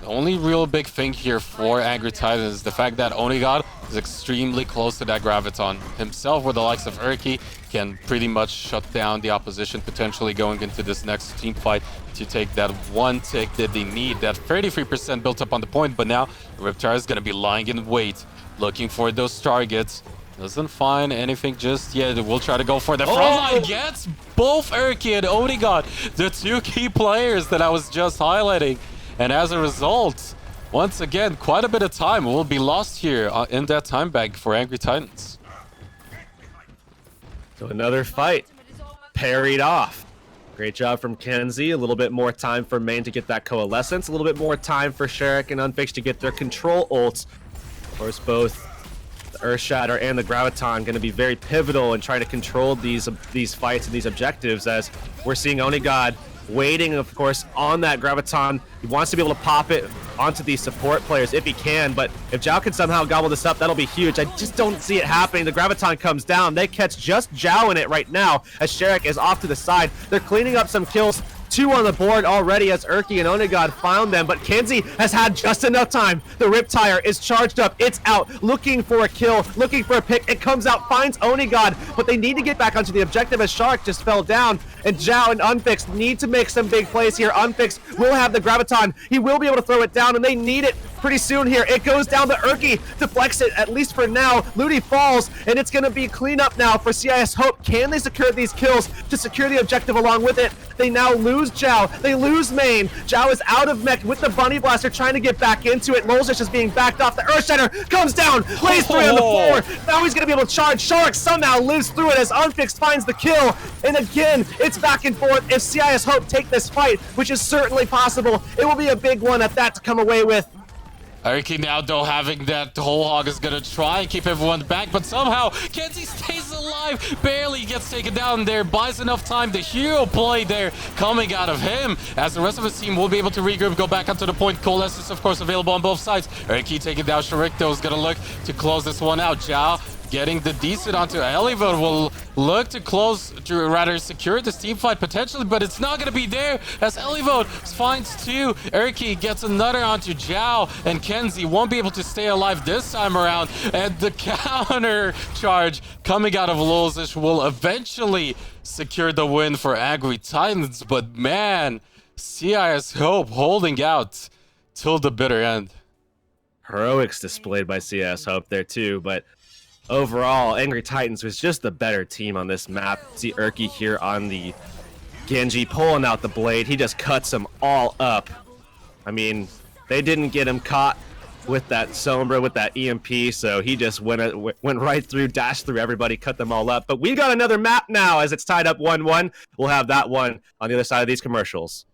the only real big thing here for Angry Titan is the fact that Onigod is extremely close to that Graviton. Himself, with the likes of Urki, can pretty much shut down the opposition, potentially going into this next team fight to take that one tick that they need. That 33% built up on the point, but now Riptire is going to be lying in wait, looking for those targets. Doesn't find anything just yet. We'll try to go for the front line. Gets both Urki and Onigod, the two key players that I was just highlighting. And as a result, once again, quite a bit of time will be lost here in that time bank for Angry Titans. So another fight parried off. Great job from Kenzie. A little bit more time for Main to get that Coalescence. A little bit more time for Sherrick and Unfixed to get their control ults. Of course, both the Earthshatter and the Graviton going to be very pivotal in trying to control these fights and these objectives, as we're seeing Onigod waiting, of course, on that Graviton. He wants to be able to pop it onto these support players if he can, but if Zhao can somehow gobble this up, that'll be huge. I just don't see it happening. The Graviton comes down. They catch just Zhao in it right now as Sherrick is off to the side. They're cleaning up some kills. 2 on the board already as Urki and Onigod found them, but Kenzie has had just enough time. The Riptire is charged up. It's out, looking for a kill, looking for a pick. It comes out, finds Onigod, but they need to get back onto the objective as Shark just fell down, and Zhao and Unfixed need to make some big plays here. Unfixed will have the Graviton. He will be able to throw it down, and they need it pretty soon here. It goes down to Erky, deflects it, at least for now. Ludi falls, and it's going to be cleanup now for CIS Hope. Can they secure these kills to secure the objective along with it? They now lose Zhao. They lose Main. Zhao is out of mech with the Bunny Blaster, trying to get back into it. Lolzish is being backed off. The Earthshatter comes down, lays 3 on the floor. Now he's going to be able to charge. Shark somehow lives through it as Unfixed finds the kill. And again, it's back and forth. If CIS Hope take this fight, which is certainly possible, it will be a big one at that to come away with. Erky now, though, having that whole hog is gonna try and keep everyone back, but somehow Kenzie stays alive, barely gets taken down there, buys enough time. The hero play there coming out of him, as the rest of his team will be able to regroup, go back up to the point. Coalesce is, of course, available on both sides. Erky taking down Sharik, though, is gonna look to close this one out. Zhao getting the decent onto Elivod will look to close, to rather secure this team fight potentially, but it's not going to be there as Elivod finds 2. Erky gets another onto Zhao, and Kenzie won't be able to stay alive this time around, and the counter charge coming out of Lolzish will eventually secure the win for Angry Titans. But man, CIS Hope holding out till the bitter end. Heroics displayed by CIS Hope there too, but overall, Angry Titans was just the better team on this map. See Erky here on the Genji pulling out the blade. He just cuts them all up. I mean, they didn't get him caught with that Sombra, with that EMP, so he just went right through, dashed through everybody, cut them all up. But we got another map now as it's tied up 1-1. We'll have that one on the other side of these commercials.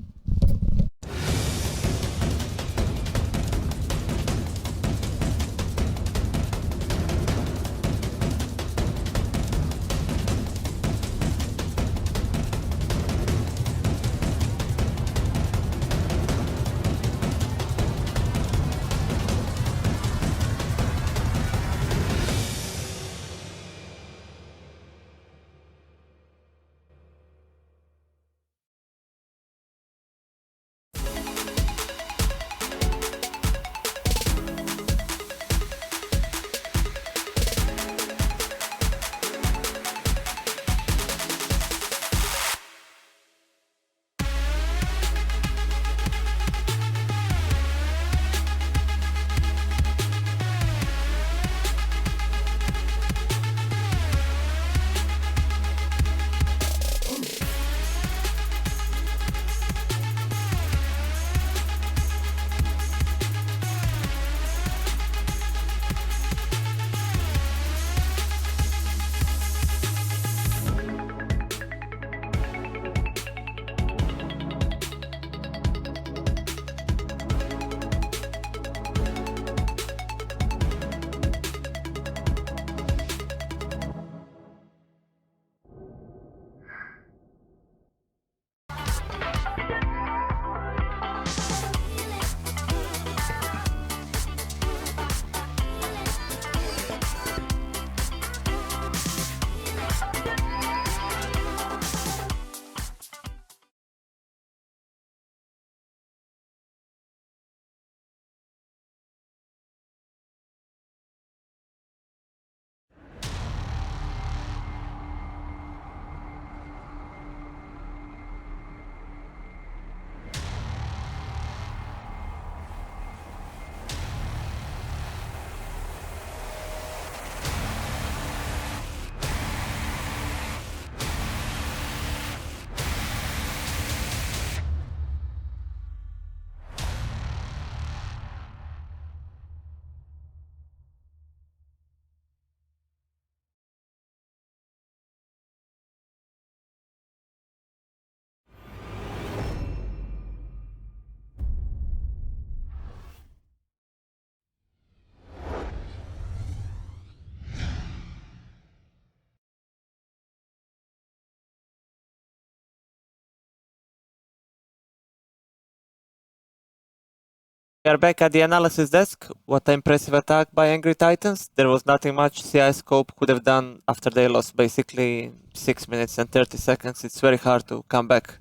We are back at the analysis desk. What an impressive attack by Angry Titans. There was nothing much CIS Scope could have done after they lost basically 6 minutes and 30 seconds. It's very hard to come back.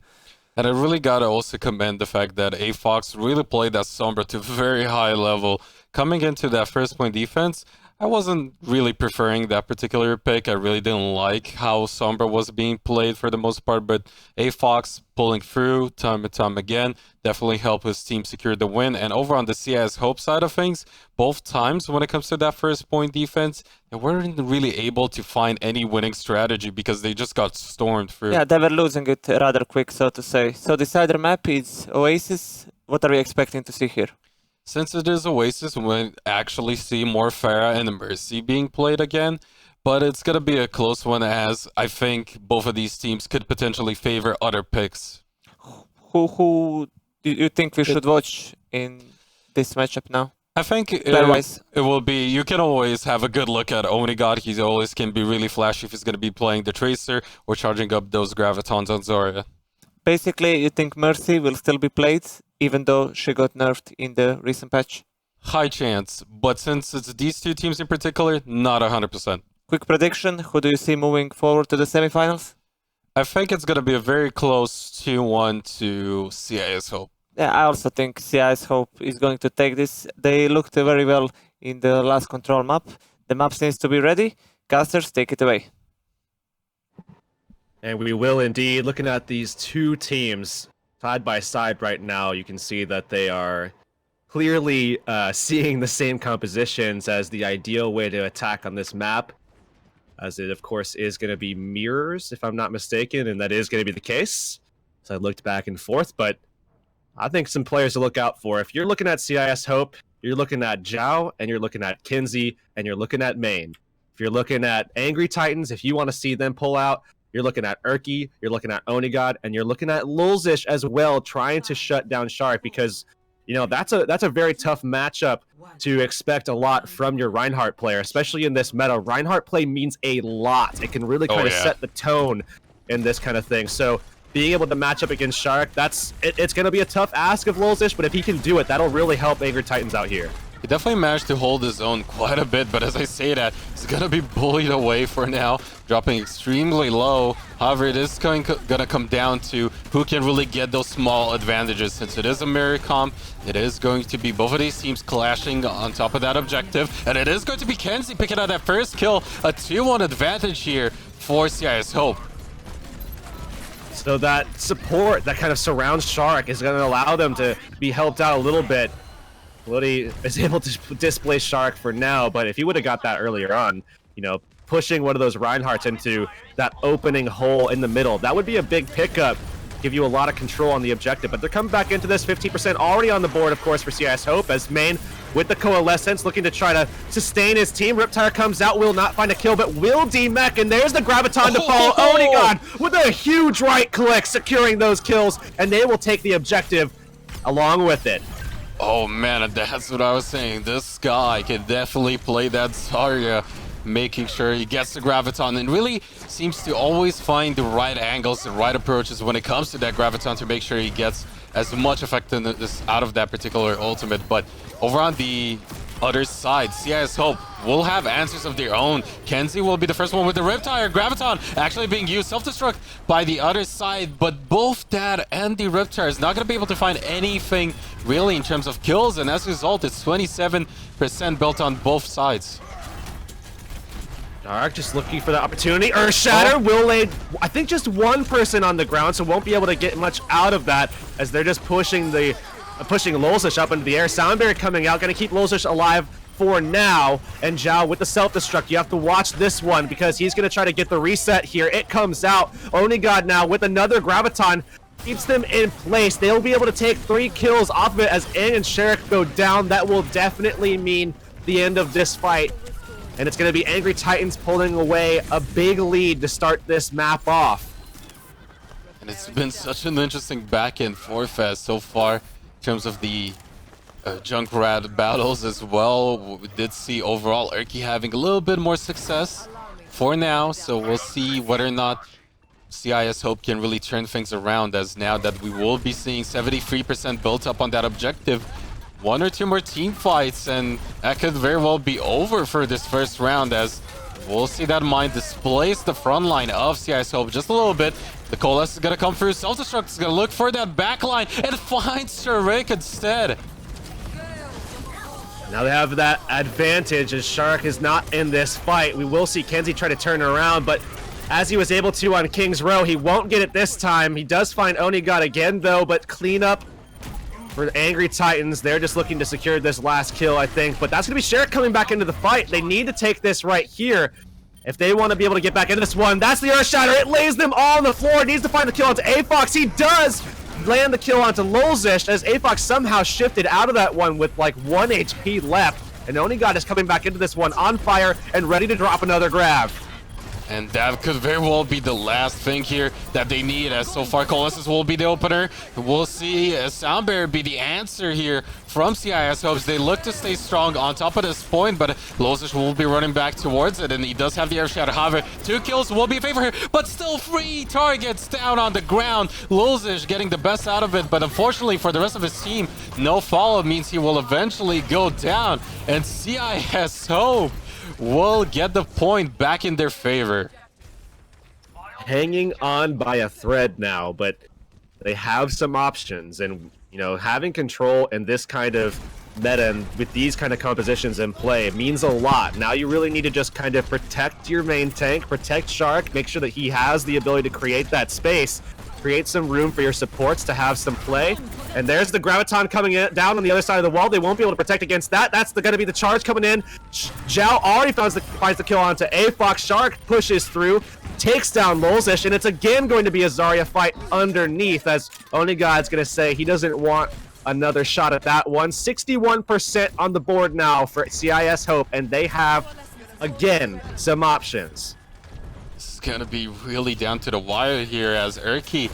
And I really gotta also commend the fact that A-Fox really played that Sombra to a very high level. coming into that first point defense, I wasn't really preferring that particular pick. I really didn't like how Sombra was being played for the most part, but A-Fox pulling through time and time again definitely helped his team secure the win. And over on the CIS Hope side of things, both times when it comes to that first point defense, they weren't really able to find any winning strategy because they just got stormed through. Yeah, they were losing it rather quick, so to say. So the cider map is Oasis. What are we expecting to see here? Since it is Oasis, we'll actually see more Pharah and Mercy being played again, but it's going to be a close one as I think both of these teams could potentially favor other picks. Who do you think we should watch in this matchup now? I think it will be, you can always have a good look at Onigod. He always can be really flashy if he's going to be playing the Tracer or charging up those Gravitons on Zarya. Basically, you think Mercy will still be played, even though she got nerfed in the recent patch? High chance, but since it's these two teams in particular, not 100%. Quick prediction, who do you see moving forward to the semifinals? I think it's going to be a very close 2-1 to CIS Hope. Yeah, I also think CIS Hope is going to take this. They looked very well in the last control map. The map seems to be ready. Casters, take it away. And we will indeed. Looking at these two teams side by side right now, you can see that they are clearly seeing the same compositions as the ideal way to attack on this map, as it of course is going to be mirrors, if I'm not mistaken, and that is going to be the case. So I looked back and forth, but I think some players to look out for. If you're looking at CIS Hope, you're looking at Zhao, and you're looking at Kenzie, and you're looking at Main. If you're looking at Angry Titans, if you want to see them pull out, you're looking at Urki, you're looking at Onigod, and you're looking at Lulzish as well, trying to shut down Shark, because you know that's a very tough matchup to expect a lot from your Reinhardt player, especially in this meta. Reinhardt play means a lot. It can really kind of set the tone in this kind of thing. So being able to match up against Shark, it's going to be a tough ask of Lulzish, but if he can do it, that'll really help Angry Titans out here. He definitely managed to hold his own quite a bit, but as I say that, he's going to be bullied away for now, dropping extremely low. However, it is going to come down to who can really get those small advantages. Since it is a mirror comp, it is going to be both of these teams clashing on top of that objective, and it is going to be Kenzie picking out that first kill, a 2-1 advantage here for CIS Hope. So that support that kind of surrounds Shark is going to allow them to be helped out a little bit. Lodi is able to displace Shark for now, but if he would have got that earlier on, you know, pushing one of those Reinhardts into that opening hole in the middle, that would be a big pickup, give you a lot of control on the objective. But they're coming back into this, 50% already on the board, of course, for CIS Hope, as Main with the Coalescence looking to try to sustain his team. Riptire comes out, will not find a kill, but will D-Mech, and there's the Graviton to follow. Onigod with a huge right click, securing those kills, and they will take the objective along with it. Oh man, that's what I was saying. This guy can definitely play that Zarya, making sure he gets the Graviton, and really seems to always find the right angles and right approaches when it comes to that Graviton to make sure he gets as much effectiveness out of that particular ultimate. But over on the other side, CIS Hope will have answers of their own. Kenzie will be the first one with the Riptire. Graviton actually being used, self-destruct by the other side, but both that and the Riptire is not going to be able to find anything really in terms of kills, and as a result, it's 27% built on both sides. Dark just looking for the opportunity. Earth Shatter will lay, I think, just one person on the ground, so won't be able to get much out of that as they're just pushing Lulzish up into the air. Soundberry coming out, going to keep Lulzish alive for now. And Zhao with the self-destruct. You have to watch this one because he's going to try to get the reset here. It comes out. Onigod now with another Graviton keeps them in place. They'll be able to take 3 kills off of it as Aang and Sherrick go down. That will definitely mean the end of this fight. And it's going to be Angry Titans pulling away a big lead to start this map off. And it's been such an interesting back and forth as so far in terms of the Junkrat battles as well. We did see overall Urki having a little bit more success for now, so we'll see whether or not CIS Hope can really turn things around, as now that we will be seeing 73% built up on that objective. 1 or 2 more team fights and that could very well be over for this first round, as we'll see that Mine displace the front line of CIS Hope just a little bit. The Coalesce is going to come through. Self-Destruct is going to look for that backline and finds Sherrick instead. Now they have that advantage as Shark is not in this fight. We will see Kenzie try to turn around, but as he was able to on King's Row, he won't get it this time. He does find Onigod again though, but cleanup for Angry Titans. They're just looking to secure this last kill, I think, but that's gonna be Shark coming back into the fight. They need to take this right here if they want to be able to get back into this one. That's the Earth Shatter. It lays them all on the floor. It needs to find the kill onto AFOX. He does land the kill onto Lulzish as AFOX somehow shifted out of that one with like 1 HP left. And Onigod is coming back into this one on fire and ready to drop another grab. And that could very well be the last thing here that they need, as so far Colossus will be the opener. We'll see Soundbear be the answer here from CIS Hopes. They look to stay strong on top of this point, but Losish will be running back towards it, and he does have the air shadow. However, 2 kills will be in favor here, but still 3 targets down on the ground. Losish getting the best out of it, but unfortunately for the rest of his team, no follow means he will eventually go down, and CIS Hope will get the point back in their favor. Hanging on by a thread now, but they have some options, and you know, having control in this kind of meta and with these kind of compositions in play means a lot. Now you really need to just kind of protect your main tank, protect Shark, make sure that he has the ability to create that space, create some room for your supports to have some play. And there's the Graviton coming in, down on the other side of the wall. They won't be able to protect against that. That's going to be the charge coming in. Zhao already finds the kill onto AFOX. Shark pushes through, takes down Lulzish, and it's again going to be a Zarya fight underneath, as Onigod's going to say he doesn't want another shot at that one. 61% on the board now for CIS Hope, and they have, again, some options. This is going to be really down to the wire here, as Erky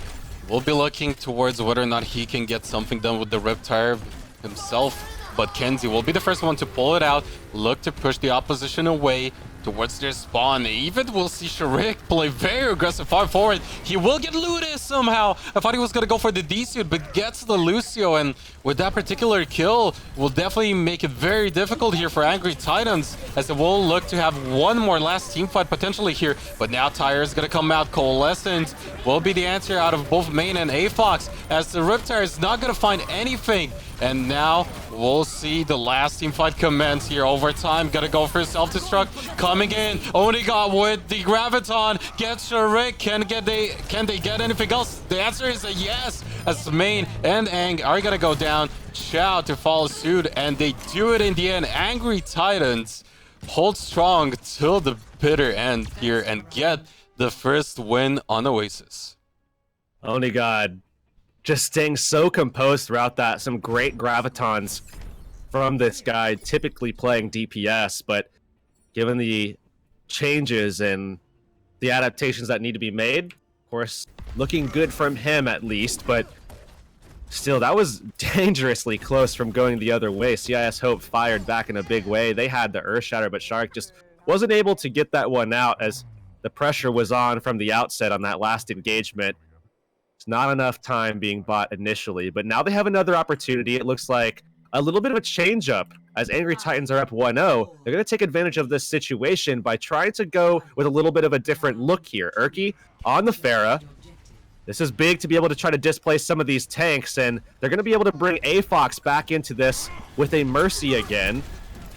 will be looking towards whether or not he can get something done with the Riptire himself. But Kenzie will be the first one to pull it out, look to push the opposition away towards their spawn. Even we'll see Sharik play very aggressive far forward. He will get looted somehow. I thought he was going to go for the D-suit, but gets the Lucio, and with that particular kill will definitely make it very difficult here for Angry Titans, as they will look to have one more last team fight potentially here. But now Tyre is going to come out. Coalescent will be the answer out of both main and AFOX, as the Riptire is not going to find anything. And now we'll see the last team fight commence here. Overtime, gonna go for self-destruct. Coming in, Onigod with the Graviton, gets Sharik. Can they get anything else? The answer is a yes, as Main and Ang are gonna go down. Chow to follow suit, and they do it in the end. Angry Titans hold strong till the bitter end here and get the first win on Oasis. Onigod just staying so composed throughout that. Some great Gravitons from this guy, typically playing DPS, but given the changes and the adaptations that need to be made, of course, looking good from him at least, but still, that was dangerously close from going the other way. CIS Hope fired back in a big way. They had the Earth Shatter, but Shark just wasn't able to get that one out, as the pressure was on from the outset on that last engagement. Not enough time being bought initially, but now they have another opportunity. It looks like a little bit of a change up, as Angry Titans are up 1-0. They're going to take advantage of this situation by trying to go with a little bit of a different look here. Erky on the Pharah. This is big to be able to try to displace some of these tanks, and they're going to be able to bring AFOX back into this with a Mercy again.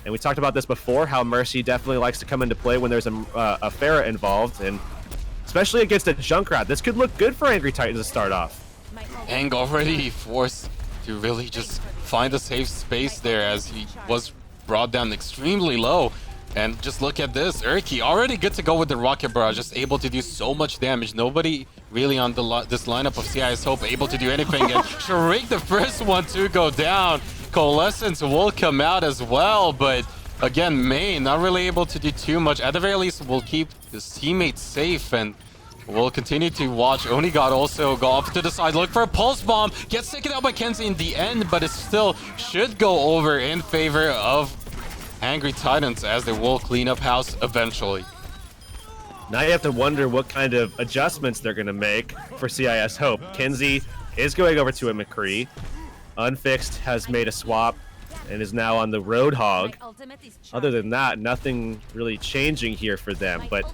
And we talked about this before, how Mercy definitely likes to come into play when there's a Pharah involved, and especially against a Junkrat. This could look good for Angry Titans to start off. Ang already forced to really just find a safe space there, as he was brought down extremely low. And just look at this, Erky already good to go with the Rocket Barrage, just able to do so much damage. Nobody really on this lineup of CIS Hope able to do anything. And Sharik, the first one to go down. Coalescence will come out as well, but again, Main not really able to do too much. At the very least, we'll keep his teammates safe, and we'll continue to watch Onigod also go off to the side, look for a pulse bomb, gets taken out by Kenzie in the end, but it still should go over in favor of Angry Titans, as they will clean up house eventually. Now you have to wonder what kind of adjustments they're going to make for CIS Hope. Kenzie is going over to a McCree. Unfixed has made a swap and is now on the Roadhog. Other than that, nothing really changing here for them, but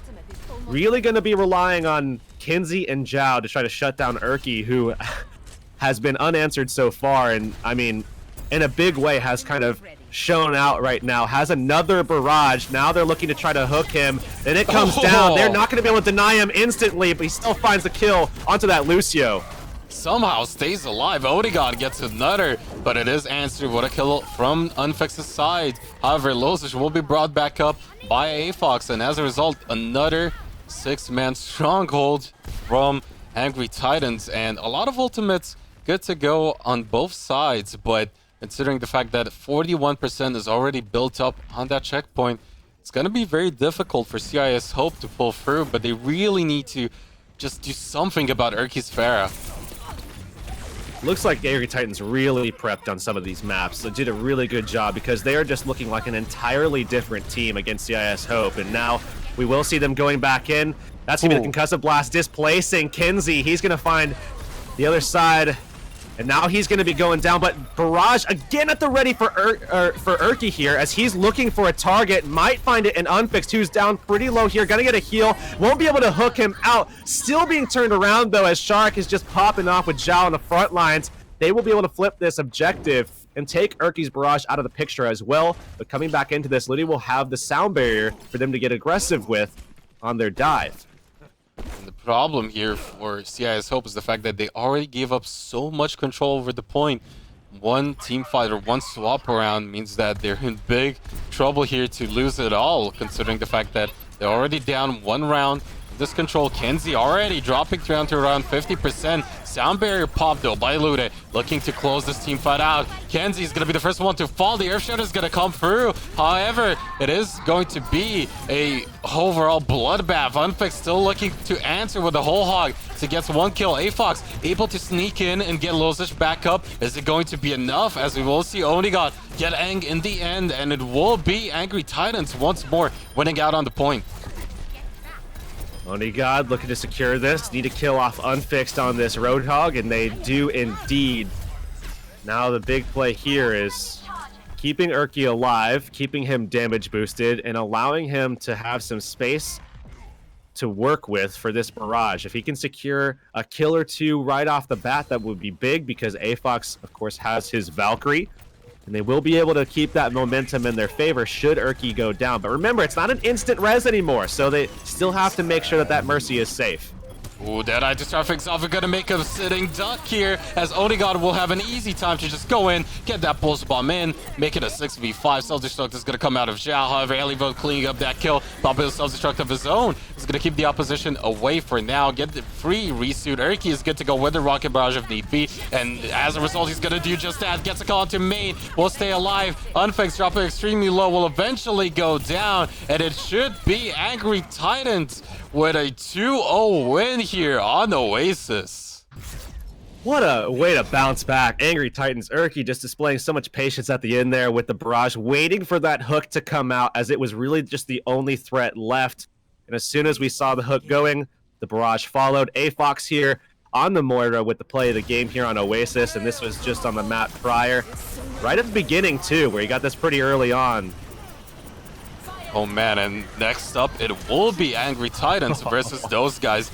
really going to be relying on Kenzie and Zhao to try to shut down Erky, who has been unanswered so far, and I mean, in a big way has kind of shown out right now. Has another barrage. Now they're looking to try to hook him. Then it comes down. They're not going to be able to deny him instantly, but he still finds the kill onto that Lucio. Somehow stays alive. Odegaard gets another, but it is answered with a kill from Unfix's side. However, Losic will be brought back up by AFOX, and as a result, another 6-man stronghold from Angry Titans. And a lot of ultimates good to go on both sides, but considering the fact that 41% is already built up on that checkpoint, it's going to be very difficult for CIS Hope to pull through, but they really need to just do something about Erky's Pharah. Looks like Angry Titans really prepped on some of these maps. They did a really good job because they are just looking like an entirely different team against CIS Hope. And now we will see them going back in. That's going to be the Concussive Blast displacing Kenzie. He's going to find the other side. And now he's going to be going down, but Barrage again at the ready for Erky here as he's looking for a target. Might find it in Unfixed, who's down pretty low here. Gonna get a heal. Won't be able to hook him out. Still being turned around, though, as Shark is just popping off with Zhao on the front lines. They will be able to flip this objective and take Erky's Barrage out of the picture as well. But coming back into this, Liddy will have the sound barrier for them to get aggressive with on their dive. And the problem here for CIS Hope is the fact that they already gave up so much control over the point. One team fight or one swap around means that they're in big trouble here to lose it all, considering the fact that they're already down one round. This control, Kenzie already dropping down to around 50%. Sound barrier popped though by Lude, looking to close this team fight out. Kenzie is going to be the first one to fall. The Earth Shatter is going to come through. However, it is going to be a overall bloodbath. Unfix still looking to answer with a whole hog to get one kill. AFOX able to sneak in and get Losic back up. Is it going to be enough? As we will see Odegaard get Ang in the end, and it will be Angry Titans once more winning out on the point. Odegaard looking to secure this. Need to kill off Unfixed on this Roadhog, and they do indeed. Now the big play here is keeping Erky alive, keeping him damage boosted, and allowing him to have some space to work with for this barrage. If he can secure a kill or two right off the bat, that would be big because AFOX, of course, has his Valkyrie. And they will be able to keep that momentum in their favor should Erky go down. But remember, it's not an instant res anymore, so they still have to make sure that that Mercy is safe. Ooh, Deadeye Distracting Alpha gonna make a sitting duck here, as Odegaard will have an easy time to just go in, get that pulse bomb in, make it a 6v5. Self-destruct is gonna come out of Zhao. However, Alivo cleaning up that kill, popping a self-destruct of his own, is gonna keep the opposition away for now, get the free resuit. Erky is good to go with the Rocket Barrage if need be, and as a result, he's gonna do just that. Gets a call into main, will stay alive. Unfix dropping extremely low, will eventually go down, and it should be Angry Titans with a 2-0 win here on Oasis. What a way to bounce back. Angry Titans Erky just displaying so much patience at the end there with the barrage, waiting for that hook to come out as it was really just the only threat left. And as soon as we saw the hook going, the barrage followed. AFOX here on the Moira with the play of the game here on Oasis, and this was just on the map prior. Right at the beginning too, where he got this pretty early on. Oh man, and next up it will be Angry Titans versus those guys.